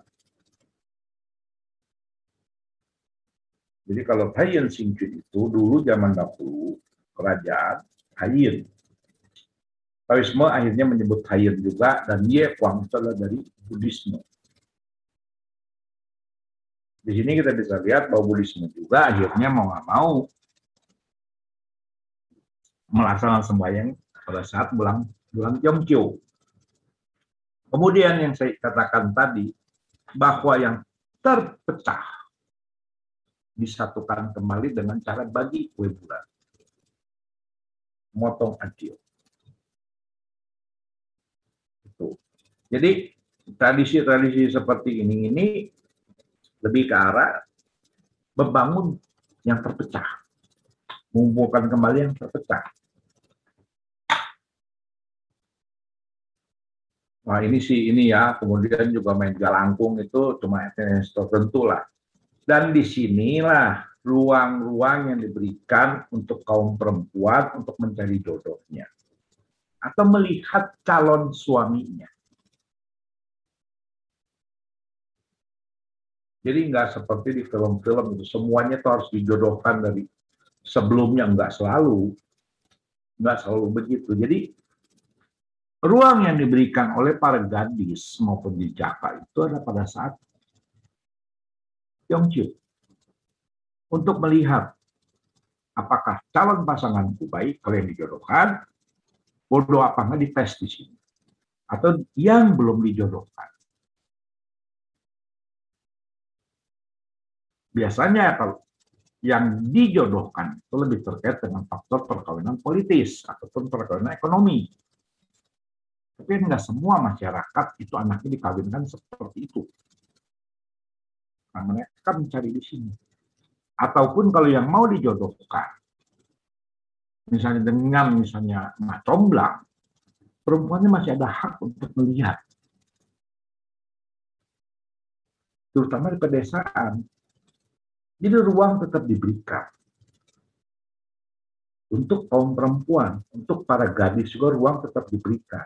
Jadi kalau Taiyan Xingqun itu dulu zaman dahulu kerajaan Taiyan. Taoisme akhirnya menyebut Taiyan juga, dan Ye Kuang itu adalah dari Buddhisme. Di sini kita bisa lihat bahwa Buddhisme juga akhirnya mau nggak mau melaksanakan sembahyang pada saat bulan Yongkyo. Kemudian yang saya katakan tadi, bahwa yang terpecah disatukan kembali dengan cara bagi kue bulan. Motong adil. Itu. Jadi tradisi-tradisi seperti ini lebih ke arah membangun yang terpecah. Mengumpulkan kembali yang terpecah. Nah ini sih ini ya, kemudian juga main jalangkung itu cuma etnis tertentu lah. Dan disinilah ruang-ruang yang diberikan untuk kaum perempuan untuk mencari jodohnya. Atau melihat calon suaminya. Jadi nggak seperti di film-film itu, semuanya itu harus dijodohkan dari sebelumnya, nggak selalu begitu. Jadi ruang yang diberikan oleh para gadis maupun dijaka itu adalah pada saat Yongkyo untuk melihat apakah calon pasanganku baik kalau yang dijodohkan, bodoh apa nggak dites di sini, atau yang belum dijodohkan. Biasanya kalau yang dijodohkan itu lebih terkait dengan faktor perkawinan politis ataupun perkawinan ekonomi. Tapi enggak semua masyarakat itu anaknya dikawinkan seperti itu. Nah, mereka mencari di sini. Ataupun kalau yang mau dijodohkan, misalnya dengan Mbah Comblang, perempuannya masih ada hak untuk melihat. Terutama di pedesaan. Jadi ruang tetap diberikan. Untuk kaum perempuan, untuk para gadis juga ruang tetap diberikan.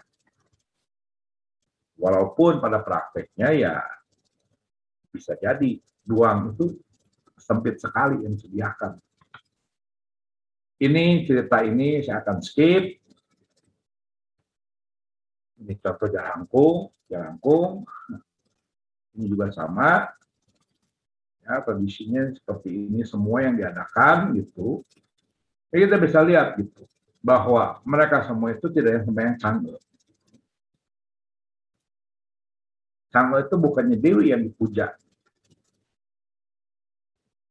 Walaupun pada prakteknya ya bisa jadi ruang itu sempit sekali yang disediakan. Ini cerita ini saya akan skip. Ini contoh jalangkung. Ini juga sama. Ya, tradisinya seperti ini semua yang diadakan gitu. Jadi kita bisa lihat gitu bahwa mereka semua itu tidak yang sembahyang Chang'e. Chang'e itu bukannya dewi yang dipuja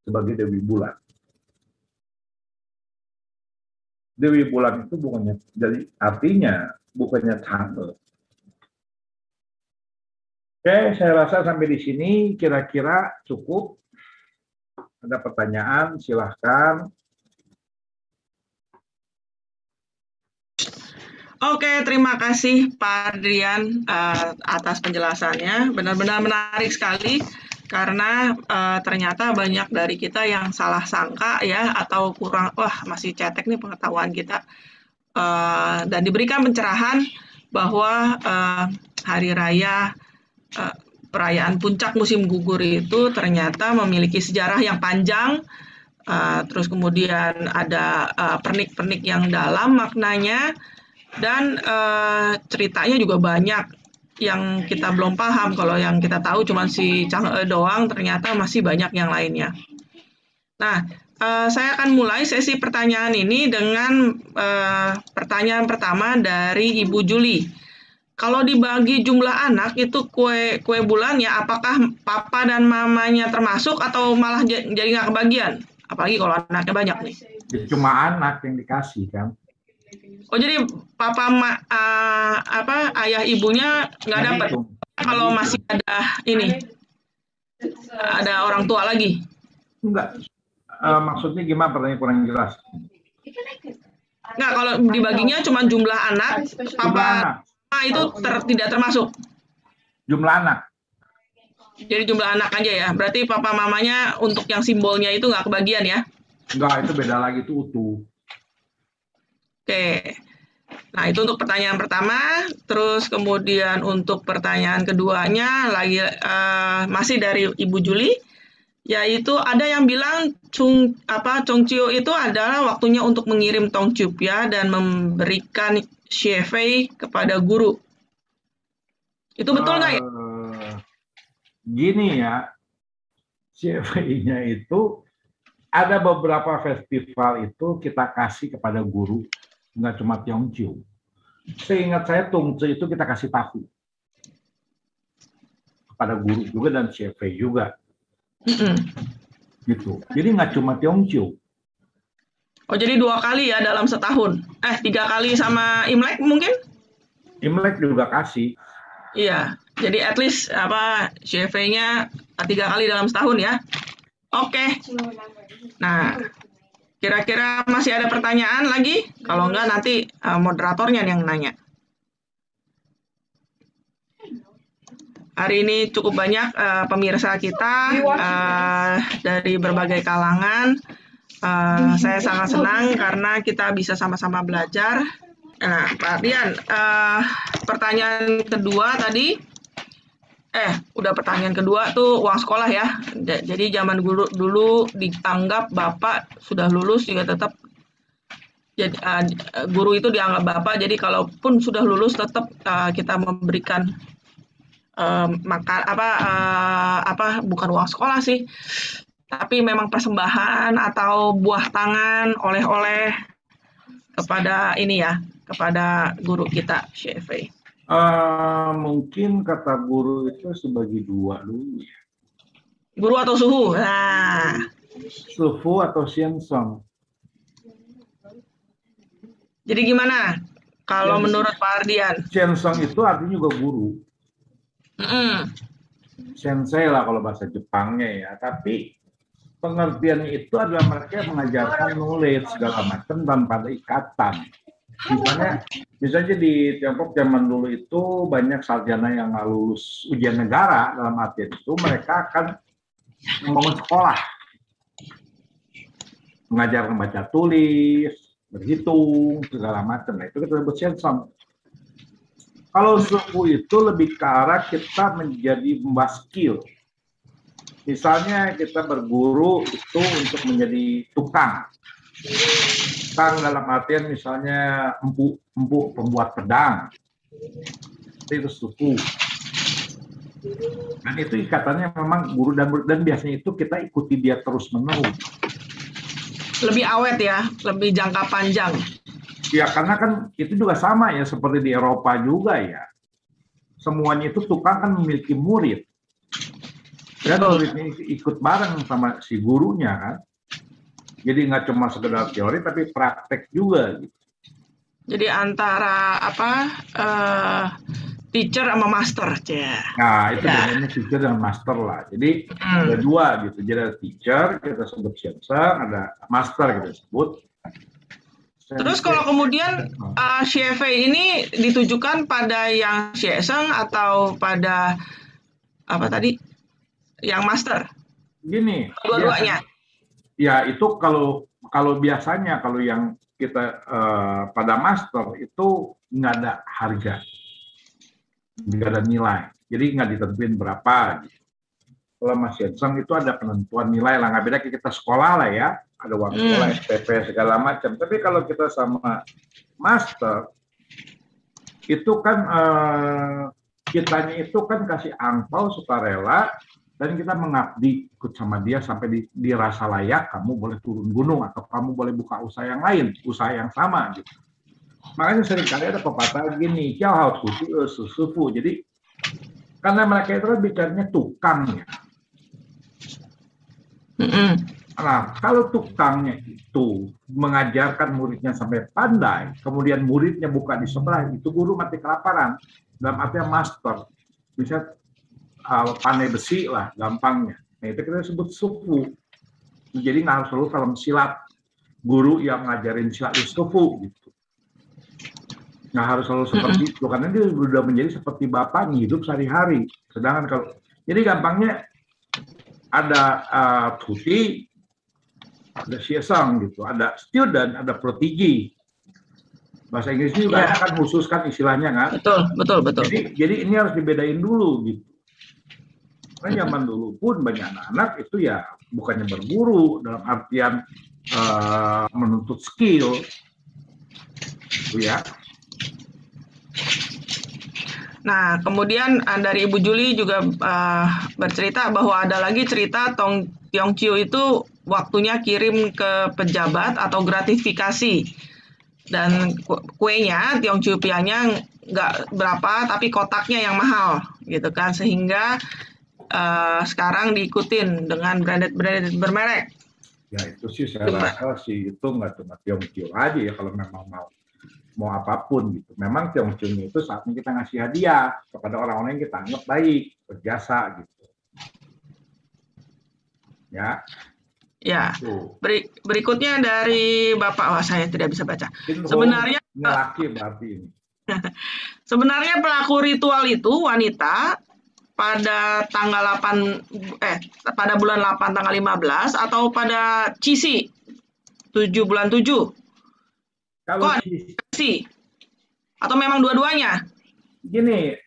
sebagai Dewi Bulan. Dewi Bulan itu bukannya, jadi artinya bukannya Chang'e. Oke, saya rasa sampai di sini kira-kira cukup. Ada pertanyaan, silahkan. Oke, terima kasih Pak Adrian atas penjelasannya. Benar-benar menarik sekali karena ternyata banyak dari kita yang salah sangka ya atau kurang, masih cetek nih pengetahuan kita. Dan diberikan pencerahan bahwa hari raya perayaan puncak musim gugur itu ternyata memiliki sejarah yang panjang. Terus kemudian ada pernik-pernik yang dalam maknanya. Dan ceritanya juga banyak yang kita belum paham. Kalau yang kita tahu cuma si Chang'e doang, ternyata masih banyak yang lainnya. Nah, saya akan mulai sesi pertanyaan ini dengan pertanyaan pertama dari Ibu Juli. Kalau dibagi jumlah anak itu kue bulan ya, apakah papa dan mamanya termasuk atau malah jadi nggak kebagian? Apalagi kalau anaknya banyak nih. Cuma anak yang dikasih kan. Oh jadi papa ayah ibunya nggak dapat kalau masih ada ini ada orang tua lagi? Enggak. Maksudnya gimana, pertanyaan kurang jelas? Enggak, kalau dibaginya cuma jumlah anak, papa itu tidak termasuk. Jumlah anak. Jadi jumlah anak aja ya. Berarti papa mamanya untuk yang simbolnya itu nggak kebagian ya? Enggak, itu beda lagi, itu utuh. Oke, nah itu untuk pertanyaan pertama. Terus kemudian untuk pertanyaan keduanya lagi masih dari Ibu Juli Yaitu ada yang bilang Chongqiu itu adalah waktunya untuk mengirim Tongciupya dan memberikan Xie kepada guru. Itu betul nggak ya? Gini ya, CFI-nya itu ada beberapa festival itu kita kasih kepada guru, nggak cuma Tiongqiu. Seingat saya Tongci itu kita kasih tahu kepada guru juga dan CFI juga. Gitu. Jadi nggak cuma Tiongqiu. Oh, jadi 2 kali ya dalam setahun. 3 kali sama Imlek mungkin? Imlek juga kasih. Iya. Jadi at least CV-nya 3 kali dalam setahun ya. Oke. Nah, kira-kira masih ada pertanyaan lagi? Kalau enggak nanti moderatornya yang nanya. Hari ini cukup banyak pemirsa kita dari berbagai kalangan. Saya sangat senang karena kita bisa sama-sama belajar. Nah, Pak Ardian, pertanyaan kedua tadi, udah pertanyaan kedua tuh uang sekolah ya. Jadi zaman dulu dianggap Bapak sudah lulus juga tetap jadi guru itu dianggap Bapak. Jadi kalaupun sudah lulus tetap kita memberikan bukan uang sekolah sih, tapi memang persembahan atau buah tangan, oleh-oleh kepada kepada guru kita, CFA. Mungkin kata guru itu sebagai dua dulu ya. Guru atau suhu? Nah. Suhu atau xiansong. Jadi gimana kalau menurut Pak Ardian? Xiansong itu artinya juga guru. Sensei lah kalau bahasa Jepangnya ya. Tapi pengertiannya itu adalah mereka yang mengajarkan nulis segala macam tanpa ada ikatan. Misalnya di Tiongkok zaman dulu itu banyak sarjana yang nggak lulus ujian negara, dalam artian itu mereka akan membangun sekolah, mengajarkan baca tulis, berhitung segala macam. Nah, itu kita sebut xiansong. Kalau suku itu lebih ke arah kita menjadi membahas skill. Misalnya kita berguru itu untuk menjadi tukang. Tukang dalam artian misalnya empuk pembuat pedang. Itu suku. Dan itu ikatannya memang guru dan biasanya itu kita ikuti dia terus menerus. Lebih awet ya, lebih jangka panjang. Ya karena kan itu juga sama ya seperti di Eropa juga ya. Semuanya itu tukang kan memiliki murid. Dan muridnya ikut bareng sama si gurunya kan. Jadi nggak cuma sekedar teori tapi praktek juga. Gitu. Jadi antara teacher sama master ya. Nah itu bedanya teacher dan master lah. Jadi ada dua gitu. Jadi ada teacher kita sebut xiansong, ada master kita sebut. Terus kalau kemudian CFA ini ditujukan pada yang xiansong atau pada yang master? Gini. Dua-duanya. Ya itu kalau biasanya kalau yang kita pada master itu nggak ada harga, nggak ada nilai, jadi nggak ditentuin berapa. Gitu. Kalau Mas xiansong itu ada penentuan nilai lah, nggak beda kayak kita sekolah lah ya. Ada uang sekolah, SPP segala macam. Tapi kalau kita sama master, itu kan kitanya itu kan kasih angpau sukarela dan kita mengabdi ikut sama dia sampai dirasa layak. Kamu boleh turun gunung atau kamu boleh buka usaha yang lain, usaha yang sama. Gitu. Makanya seringkali ada pepatah gini, kiao hao tuti susufu. Jadi karena mereka itu bicaranya tukang ya. Nah, kalau tukangnya itu mengajarkan muridnya sampai pandai, kemudian muridnya buka di sebelah, itu guru mati kelaparan. Dalam artinya master, bisa pandai besi lah, gampangnya. Nah, itu kita sebut sufu. Jadi nggak harus selalu dalam silat. Guru yang ngajarin silat itu sufu, gitu. Nggak harus selalu seperti itu, karena dia sudah menjadi seperti bapaknya, hidup sehari-hari. Sedangkan kalau, jadi gampangnya ada tuti, ada xiansong gitu, ada student, ada protegi. Bahasa Inggris juga kan khusus kan istilahnya kan. Betul. Jadi ini harus dibedain dulu gitu. Karena zaman dulu pun banyak anak-anak itu ya bukannya berburu dalam artian menuntut skill, gitu ya. Nah, kemudian dari Ibu Juli juga bercerita bahwa ada lagi cerita Tiongkyu itu waktunya kirim ke pejabat atau gratifikasi. Dan kuenya, Tiongkyu pianya nggak berapa, tapi kotaknya yang mahal, gitu kan. Sehingga sekarang diikutin dengan branded bermerek. Ya itu sih saya rasa sih itu nggak cuma Tiongkyu aja ya kalau memang mau apapun gitu. Memang Tiongkyu itu saatnya kita ngasih hadiah kepada orang-orang yang kita anggap baik, berjasa gitu. Ya. Ya. Berikutnya dari Bapak, saya tidak bisa baca. Sebenarnya laki berarti ini. Sebenarnya pelaku ritual itu wanita pada tanggal 8 pada bulan 8 tanggal 15 atau pada Cisi 7 bulan 7. Kalau Cisi atau memang dua-duanya? Gini,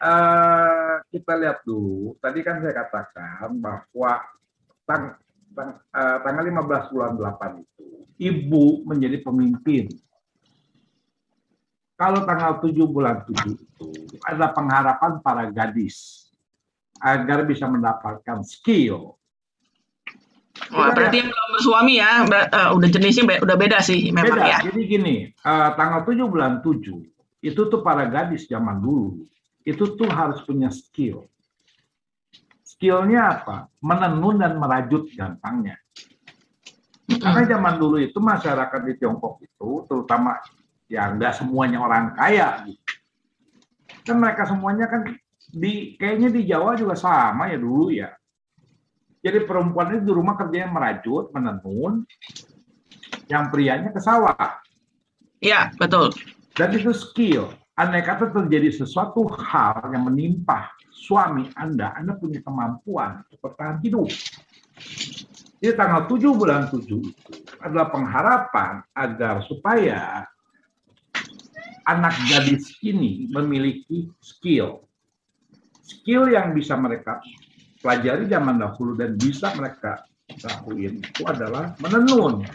kita lihat dulu. Tadi kan saya katakan bahwa tanggal 15 bulan 8 itu ibu menjadi pemimpin. Kalau tanggal 7 bulan 7 itu ada pengharapan para gadis agar bisa mendapatkan skill. Berarti yang belum bersuami ya, udah jenisnya udah beda sih memang beda. Ya. Jadi gini, tanggal 7 bulan 7 itu tuh para gadis zaman dulu itu tuh harus punya skill. Skillnya apa? Menenun dan merajut gampangnya. Karena zaman dulu itu masyarakat di Tiongkok itu terutama ya nggak semuanya orang kaya gitu. Dan mereka semuanya kan kayaknya di Jawa juga sama ya dulu ya. Jadi perempuan itu di rumah kerjanya merajut, menenun, yang prianya ke sawah. Iya, betul. Dan itu skill. Andai kata terjadi sesuatu hal yang menimpa suami Anda punya kemampuan untuk bertahan hidup. Jadi tanggal 7 bulan 7 itu adalah pengharapan agar supaya anak gadis ini memiliki skill. Skill yang bisa mereka pelajari zaman dahulu dan bisa mereka lakuin itu adalah menenun.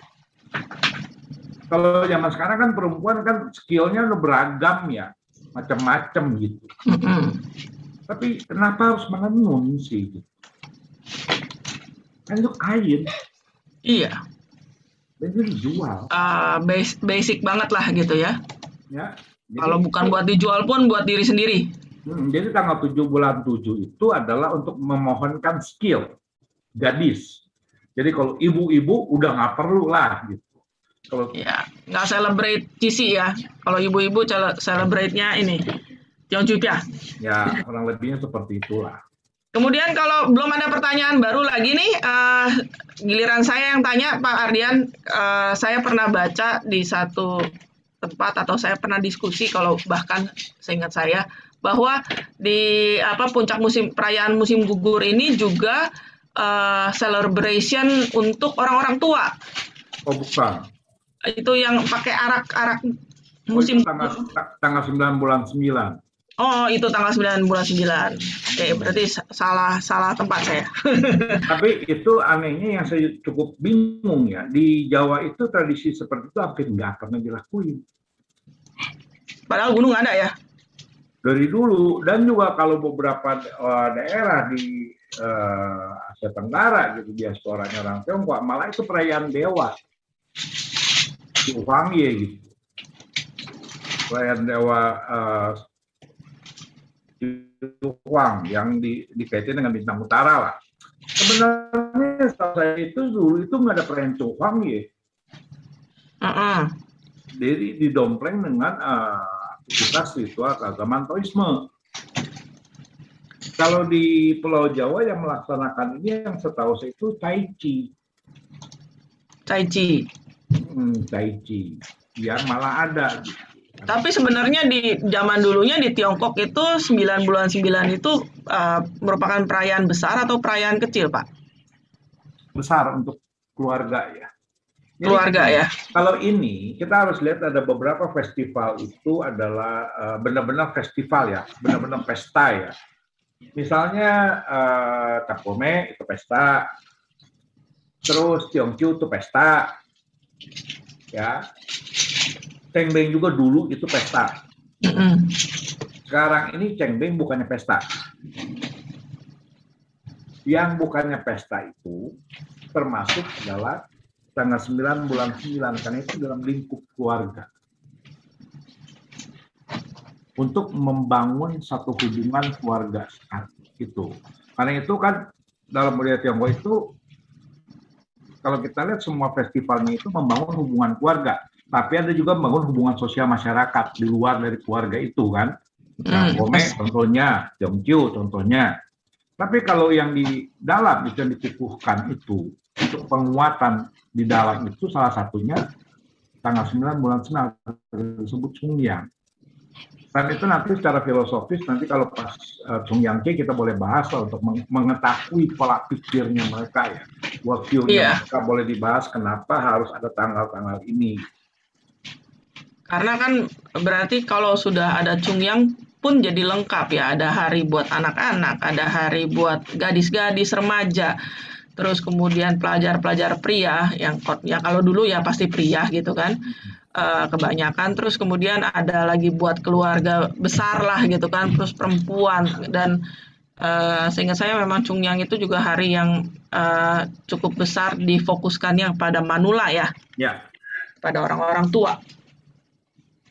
Kalau zaman sekarang kan perempuan kan skillnya udah beragam ya, macam-macam gitu. Tapi kenapa harus menenun sih? Kan itu kain. Iya. Dan itu dijual. Basic banget lah gitu ya. Ya. Kalau bukan buat dijual pun buat diri sendiri. Jadi tanggal 7 bulan 7 itu adalah untuk memohonkan skill gadis. Jadi kalau ibu-ibu udah nggak perlu lah gitu. Kalau ya nggak celebrate Cisi ya. Kalau ibu-ibu celebrate-nya ini Tiongkyu ya. Ya kurang lebihnya seperti itulah. Kemudian kalau belum ada pertanyaan baru lagi nih, giliran saya yang tanya Pak Ardian. Saya pernah baca di satu tempat atau saya pernah diskusi kalau bahkan seingat saya bahwa di puncak perayaan musim gugur ini juga celebration untuk orang-orang tua. Oh bukan. Itu yang pakai arak-arak musim tanggal 9 bulan 9. Oh, itu tanggal 9 bulan 9. Oke, berarti salah tempat saya. Tapi itu anehnya yang saya cukup bingung ya. Di Jawa itu tradisi seperti itu hampir nggak pernah dilakuin. Padahal gunung ada ya? Dari dulu. Dan juga kalau beberapa daerah di Asia Tenggara gitu, diasporanya orang Tiongkok, malah itu perayaan dewa. Di Huangye gitu. Perayaan dewa Huang yang dikaitkan dengan bintang utara lah. Sebenarnya setahu saya itu dulu itu nggak ada perayaan Huangye. Jadi didompleng dengan aktivitas ritual keagamaan Taoisme. Kalau di Pulau Jawa yang melaksanakan ini yang setahu saya itu Tai Chi. Tai Chi. Yang malah ada. Tapi sebenarnya di zaman dulunya di Tiongkok itu 9 bulan 9 itu merupakan perayaan besar atau perayaan kecil, Pak? Besar untuk keluarga ya. Jadi, keluarga ya. Kalau ini kita harus lihat ada beberapa festival itu adalah benar-benar festival ya, benar-benar pesta ya. Misalnya Cap Gome itu pesta, terus Tiongkyu itu pesta, ya. Cengbeng juga dulu itu pesta. Sekarang ini cengbeng bukannya pesta. Yang bukannya pesta itu termasuk adalah tanggal 9 bulan 9, karena itu dalam lingkup keluarga. Untuk membangun satu hubungan keluarga itu. Karena itu kan dalam budaya Tionghoa itu, kalau kita lihat semua festivalnya itu membangun hubungan keluarga, tapi ada juga membangun hubungan sosial masyarakat di luar dari keluarga itu kan. Nah, Gome contohnya, Tiongkyu contohnya. Tapi kalau yang di dalam itu yang dikukuhkan itu untuk penguatan di dalam itu salah satunya tanggal 9 bulan 9 disebut Chungyang. Dan itu nanti secara filosofis nanti kalau pas Chungyang kita boleh bahas lah untuk mengetahui pola pikirnya mereka ya. Worldview-nya mereka boleh dibahas kenapa harus ada tanggal-tanggal ini. Karena kan berarti kalau sudah ada Chungyang pun jadi lengkap ya. Ada hari buat anak-anak, ada hari buat gadis-gadis, remaja, terus kemudian pelajar-pelajar pria yang ya kalau dulu ya pasti pria gitu kan. Kebanyakan, terus kemudian ada lagi buat keluarga besar lah gitu kan, terus perempuan, dan sehingga saya memang Chungyang itu juga hari yang cukup besar difokuskannya pada manula ya, pada orang-orang tua.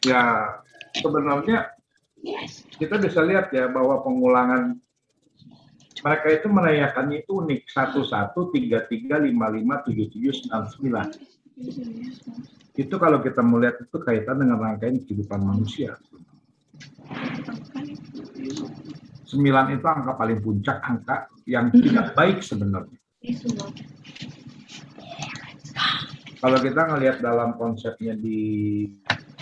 Ya sebenarnya kita bisa lihat ya bahwa pengulangan mereka itu merayakannya itu unik, 11, 33, 55, 77, 99. Itu kalau kita melihat itu kaitan dengan rangkaian kehidupan manusia. 9 itu angka paling puncak, angka yang tidak baik sebenarnya. Kalau kita ngelihat dalam konsepnya di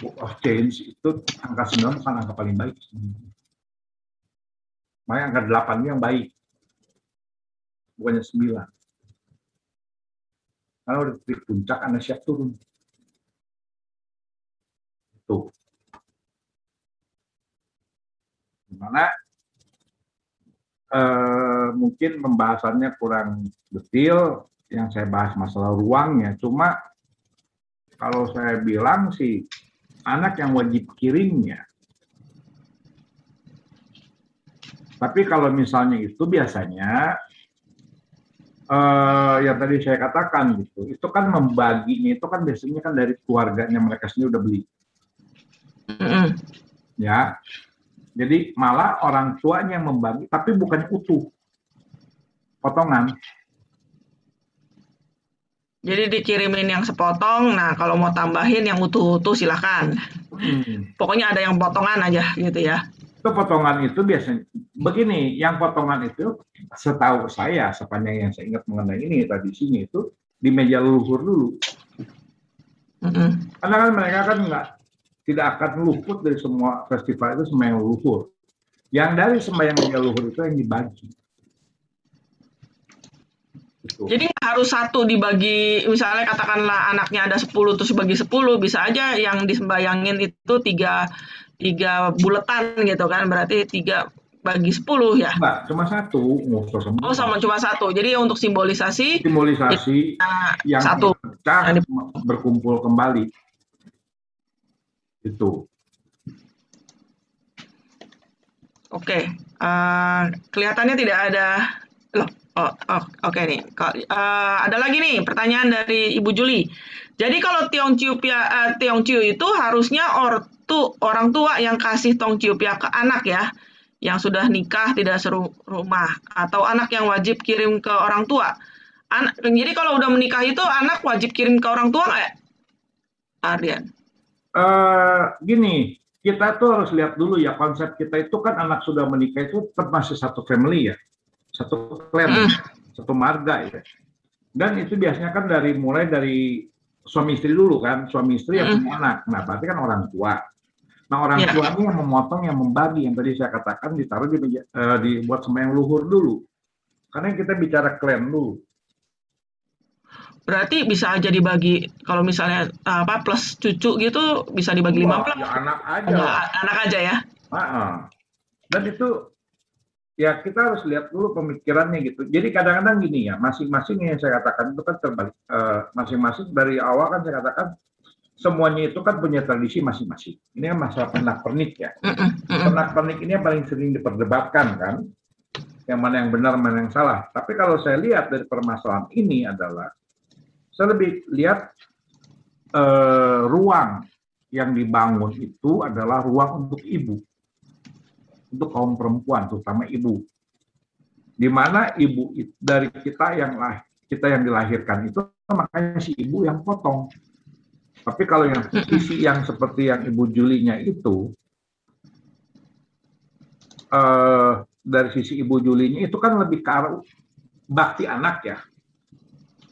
Book of Change itu angka 9 kan angka paling baik sebenarnya. Makanya angka 8 yang baik. Bukannya 9. Kalau di puncak Anda siap turun. Tuh. Dimana mungkin pembahasannya kurang detail, yang saya bahas masalah ruangnya. Cuma kalau saya bilang sih, anak yang wajib kirimnya. Tapi kalau misalnya itu biasanya, yang tadi saya katakan gitu, itu kan membaginya itu kan biasanya kan dari keluarganya mereka sendiri udah beli. Ya, jadi malah orang tuanya yang membagi, tapi bukannya utuh, potongan. Jadi dikirimin yang sepotong, nah kalau mau tambahin yang utuh-utuh silahkan. Pokoknya ada yang potongan aja gitu ya. Itu potongan itu biasanya begini, yang potongan itu setahu saya, sepanjang yang saya ingat mengenai ini tradisinya itu di meja leluhur dulu. Karena kan mereka kan tidak akan luput dari semua festival itu sembahyang leluhur. Yang dari sembahyang meja leluhur itu yang dibagi. Gitu. Jadi harus satu dibagi, misalnya katakanlah anaknya ada 10 terus bagi 10, bisa aja yang disembayangin itu tiga buletan gitu kan, berarti 3 bagi 10 ya? Enggak, cuma satu. Oh, sama cuma satu. Jadi untuk simbolisasi yang satu pecah berkumpul kembali. Itu. Oke. Kelihatannya tidak ada loh. Oke nih. Ada lagi nih pertanyaan dari Ibu Juli. Jadi kalau Tiongkyu itu harusnya orang tua yang kasih Tongciupia ke anak ya, yang sudah nikah tidak serumah, atau anak yang wajib kirim ke orang tua. Jadi kalau udah menikah itu anak wajib kirim ke orang tua nggak, Ardian? Gini, kita tuh harus lihat dulu ya, konsep kita itu kan anak sudah menikah itu masih satu family ya, satu clan, satu marga ya. Dan itu biasanya kan mulai dari suami istri dulu kan, suami istri yang punya anak. Nah, berarti kan orang tua. Nah, orang tua ini yang memotong, yang membagi, yang tadi saya katakan ditaruh dibuat sembahyang luhur dulu. Karena kita bicara clan dulu. Berarti bisa aja dibagi, kalau misalnya plus cucu gitu bisa dibagi 15. Ya anak aja. Anak aja ya. Dan itu ya kita harus lihat dulu pemikirannya gitu. Jadi kadang-kadang gini ya, masing-masing yang saya katakan itu kan terbalik. Masing-masing dari awal kan saya katakan semuanya itu kan punya tradisi masing-masing. Ini kan masalah pernak-pernik ya. Pernak-pernik ini yang paling sering diperdebatkan kan, yang mana yang benar, mana yang salah. Tapi kalau saya lihat dari permasalahan ini adalah, saya lebih lihat ruang yang dibangun itu adalah ruang untuk ibu, untuk kaum perempuan, terutama ibu. Di mana ibu dari kita yang dilahirkan itu, makanya si ibu yang potong. Tapi kalau yang sisi yang seperti yang Ibu Julinya itu, dari sisi Ibu Julinya itu kan lebih ke arah bakti anak ya,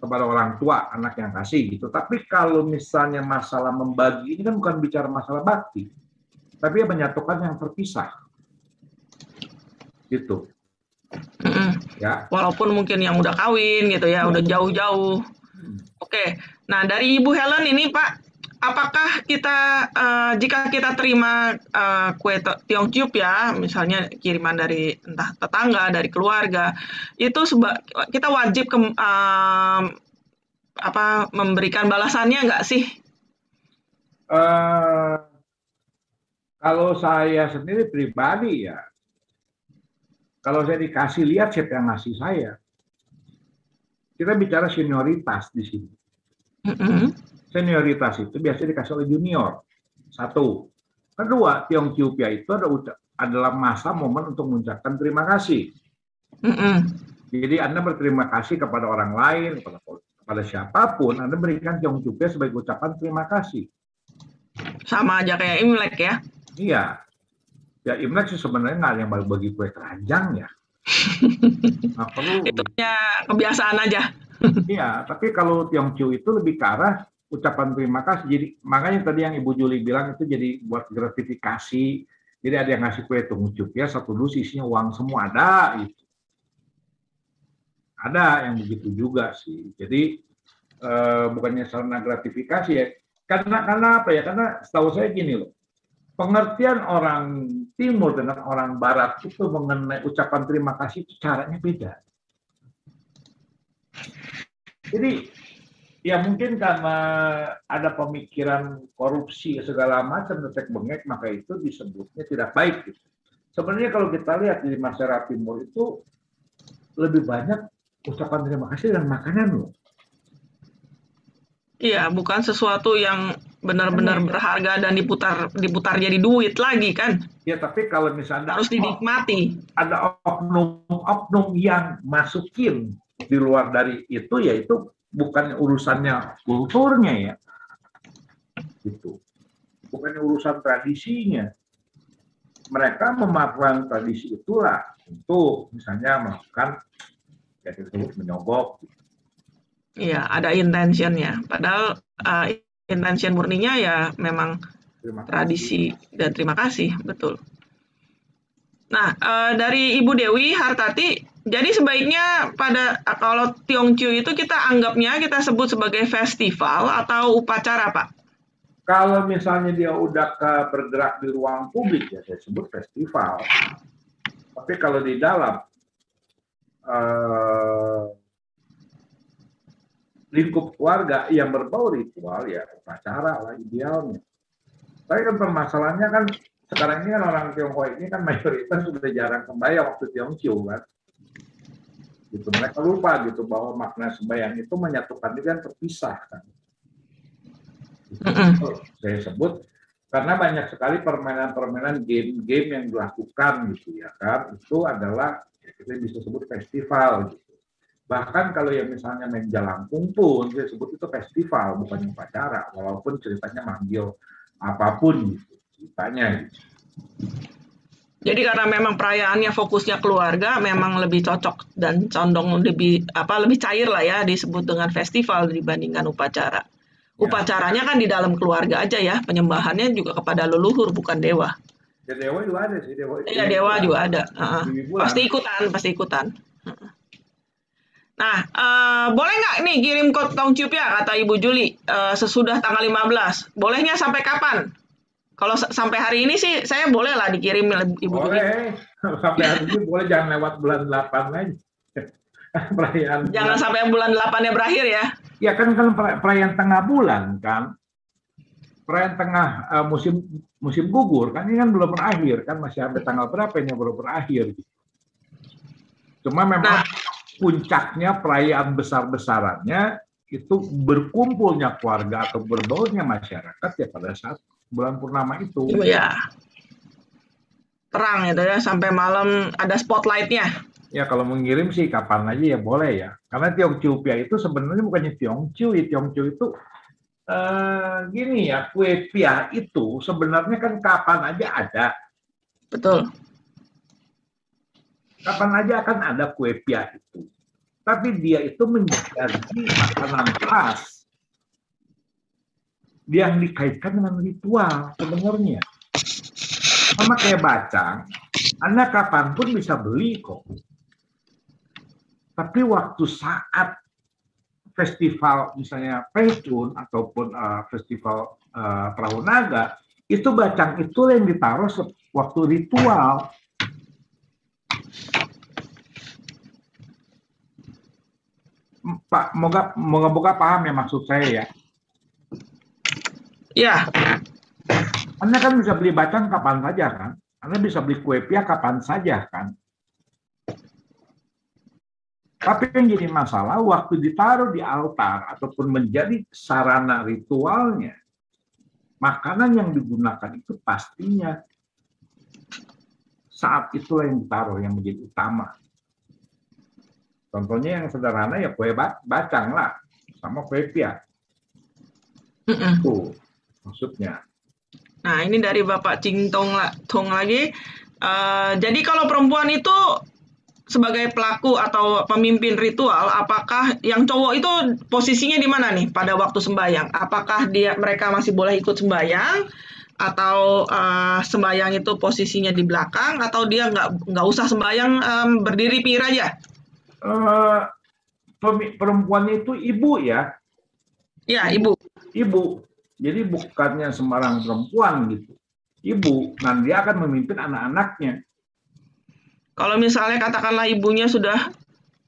kepada orang tua, anak yang kasih gitu. Tapi kalau misalnya masalah membagi, ini kan bukan bicara masalah bakti, tapi ya menyatukan yang terpisah. Gitu. Ya. Walaupun mungkin yang udah kawin gitu ya, udah jauh-jauh. Oke, nah dari Ibu Helen ini Pak, apakah kita jika kita terima kue Tiongkok ya, misalnya kiriman dari entah tetangga, dari keluarga, itu kita wajib memberikan balasannya nggak sih? Kalau saya sendiri pribadi ya, kalau saya dikasih lihat siapa yang ngasih saya, kita bicara senioritas di sini. Senioritas itu biasanya dikasih oleh junior. Satu. Kedua, Tiongkok itu adalah masa momen untuk mengucapkan terima kasih. Jadi Anda berterima kasih kepada orang lain, kepada siapapun, Anda berikan Tiongkok sebagai ucapan terima kasih. Sama aja kayak Imlek ya? Iya. Ya Imlek sih sebenarnya nggak ada yang bagi kue keranjang ya. Nah, perlu. Itu kebiasaan aja. Iya, tapi kalau Tiongkok itu lebih ke arah ucapan terima kasih. Jadi makanya tadi yang Ibu Juli bilang itu jadi buat gratifikasi. Jadi ada yang ngasih kue Tiongkok ya, satu dus isinya uang semua ada. Gitu. Ada yang begitu juga sih. Jadi bukannya sarana gratifikasi ya. Karena apa ya? Karena setahu saya gini loh. Pengertian orang Timur dengan orang Barat itu mengenai ucapan terima kasih itu caranya beda. Jadi ya mungkin karena ada pemikiran korupsi segala macam detek bengek, maka itu disebutnya tidak baik. Gitu. Sebenarnya kalau kita lihat di masyarakat Timur itu lebih banyak ucapan terima kasih dan makanan loh. Iya, bukan sesuatu yang benar-benar berharga dan diputar jadi duit lagi kan? Ya, tapi kalau misalnya harus dinikmati. Ada oknum-oknum yang masukin di luar dari itu, ya itu bukan urusannya kulturnya ya, gitu. Bukan urusan tradisinya. Mereka memaafkan tradisi itulah untuk misalnya melakukan yang disebut menyogok. Iya, ada intentionnya. Padahal intention murninya ya memang tradisi dan terima kasih, betul. Nah, dari Ibu Dewi Hartati, jadi sebaiknya kalau Tiongkok itu kita sebut sebagai festival atau upacara, Pak? Kalau misalnya dia udah bergerak di ruang publik ya saya sebut festival. Tapi kalau di dalam lingkup keluarga yang berbau ritual ya upacara lah idealnya. Tapi kan permasalahannya kan sekarang ini kan orang Tionghoa ini kan mayoritas sudah jarang sembahyang waktu Tiongkok kan. Gitu. Mereka lupa gitu bahwa makna sembahyang itu menyatukan diri dan terpisah kan. Gitu. Saya sebut karena banyak sekali permainan-permainan game-game yang dilakukan gitu ya kan. Itu adalah ya kita bisa sebut festival gitu. Bahkan kalau yang misalnya main jalangkung pun saya sebut itu festival bukan upacara walaupun ceritanya manggil apapun gitu ceritanya gitu. Jadi karena memang perayaannya fokusnya keluarga memang lebih cocok dan condong lebih cair lah ya disebut dengan festival dibandingkan upacara. Ya. Upacaranya kan di dalam keluarga aja ya, penyembahannya juga kepada leluhur bukan dewa. Ya dewa juga ada sih Iya dewa juga ada. Pasti ikutan. Nah, boleh nggak nih kirim kode Tiongkok ya, kata Ibu Juli, sesudah tanggal 15? Bolehnya sampai kapan? Kalau sampai hari ini sih saya boleh lah dikirim Ibu Dwi. Boleh. Sampai hari ini boleh, jangan lewat bulan 8 aja. Perayaan Jangan sampai bulan 8-nya berakhir ya. Ya kan perayaan tengah bulan kan. Perayaan tengah musim gugur kan, ini kan belum berakhir kan, masih sampai tanggal berapa ini baru berakhir gitu. Cuma memang puncaknya perayaan besar-besarannya itu berkumpulnya keluarga atau berbaurnya masyarakat ya pada saat bulan purnama itu. Iya. Terang itu ya, sampai malam ada spotlightnya. Ya kalau mengirim sih kapan aja ya boleh ya. Karena Tiongchiu Pia itu sebenarnya bukannya Tiongchiu, ya Tiongchiu itu gini ya, kue pia itu sebenarnya kan kapan aja ada. Betul. Kapan aja akan ada kue pia itu. Tapi dia itu menjadi makanan khas yang dikaitkan dengan ritual sebenarnya. Sama kayak bacang, Anda kapanpun bisa beli kok. Tapi waktu saat festival misalnya Pecun ataupun festival Perahu Naga, itu bacang itu yang ditaruh waktu ritual. Pak, moga paham ya maksud saya ya. Ya. Anda kan bisa beli bacang kapan saja kan. Anda bisa beli kue pia kapan saja kan. Tapi yang jadi masalah waktu ditaruh di altar ataupun menjadi sarana ritualnya, makanan yang digunakan itu pastinya saat itulah yang ditaruh yang menjadi utama. Contohnya yang sederhana ya kue bacang lah, sama kue pia. Itu maksudnya. Nah ini dari Bapak Ching Tong lagi. Jadi kalau perempuan itu sebagai pelaku atau pemimpin ritual, apakah yang cowok itu posisinya di mana nih pada waktu sembahyang? Apakah mereka masih boleh ikut sembahyang, atau sembahyang itu posisinya di belakang, atau dia nggak usah sembahyang, berdiri pinggir aja? Perempuan itu ibu ya? Ya, ibu. Ibu. Jadi bukannya sembarang perempuan gitu. Ibu, dan dia akan memimpin anak-anaknya. Kalau misalnya katakanlah ibunya sudah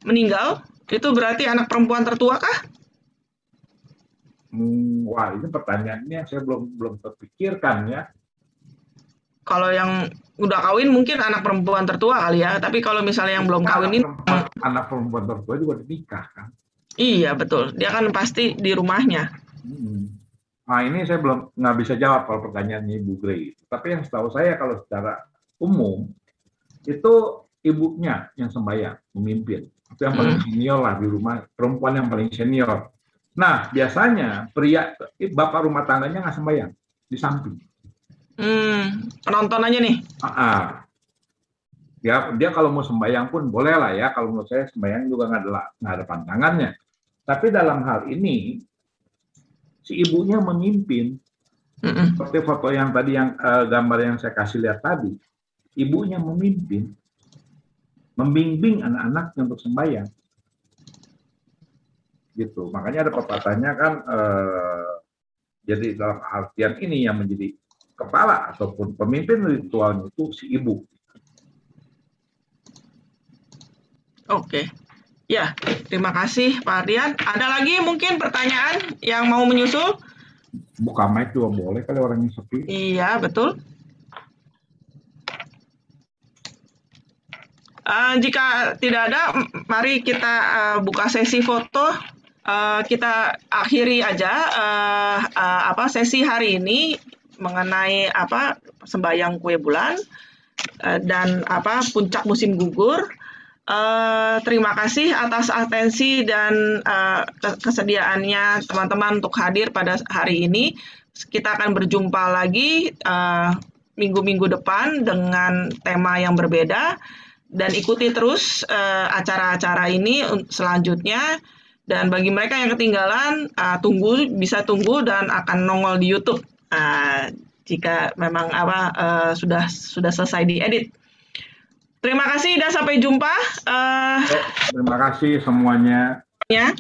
meninggal, itu berarti anak perempuan tertua kah? Wah, ini pertanyaannya saya belum terpikirkan ya. Kalau yang udah kawin mungkin anak perempuan tertua kali ya, tapi kalau misalnya yang belum kawin ini anak perempuan tertua juga nikah kan? Iya betul, dia kan pasti di rumahnya. Nah ini saya nggak bisa jawab kalau pertanyaannya Ibu Grey. Tapi yang setahu saya kalau secara umum itu ibunya yang sembahyang, memimpin. Itu yang paling senior lah di rumah, perempuan yang paling senior. Nah biasanya bapak rumah tangganya nggak sembahyang, di samping. Penonton aja nih. Dia kalau mau sembahyang pun boleh lah ya. Kalau menurut saya sembahyang juga nggak ada pantangannya. Tapi dalam hal ini si ibunya memimpin. Seperti foto yang tadi, gambar yang saya kasih lihat tadi, ibunya memimpin, membimbing anak-anaknya untuk sembahyang. Gitu. Makanya ada pepatahnya kan, jadi dalam artian ini yang menjadi kepala ataupun pemimpin ritualnya itu si ibu. Oke. Ya, terima kasih Pak Ardian. Ada lagi mungkin pertanyaan yang mau menyusul? Buka mic juga boleh kali orangnya sepi. Iya, betul. Jika tidak ada, mari kita buka sesi foto. Kita akhiri aja sesi hari ini mengenai sembahyang kue bulan dan puncak musim gugur. Terima kasih atas atensi dan kesediaannya teman-teman untuk hadir pada hari ini. Kita akan berjumpa lagi minggu-minggu depan dengan tema yang berbeda, dan ikuti terus acara-acara ini selanjutnya. Dan bagi mereka yang ketinggalan, bisa tunggu dan akan nongol di YouTube jika memang sudah selesai diedit. Terima kasih dan sampai jumpa. Terima kasih semuanya. Ya.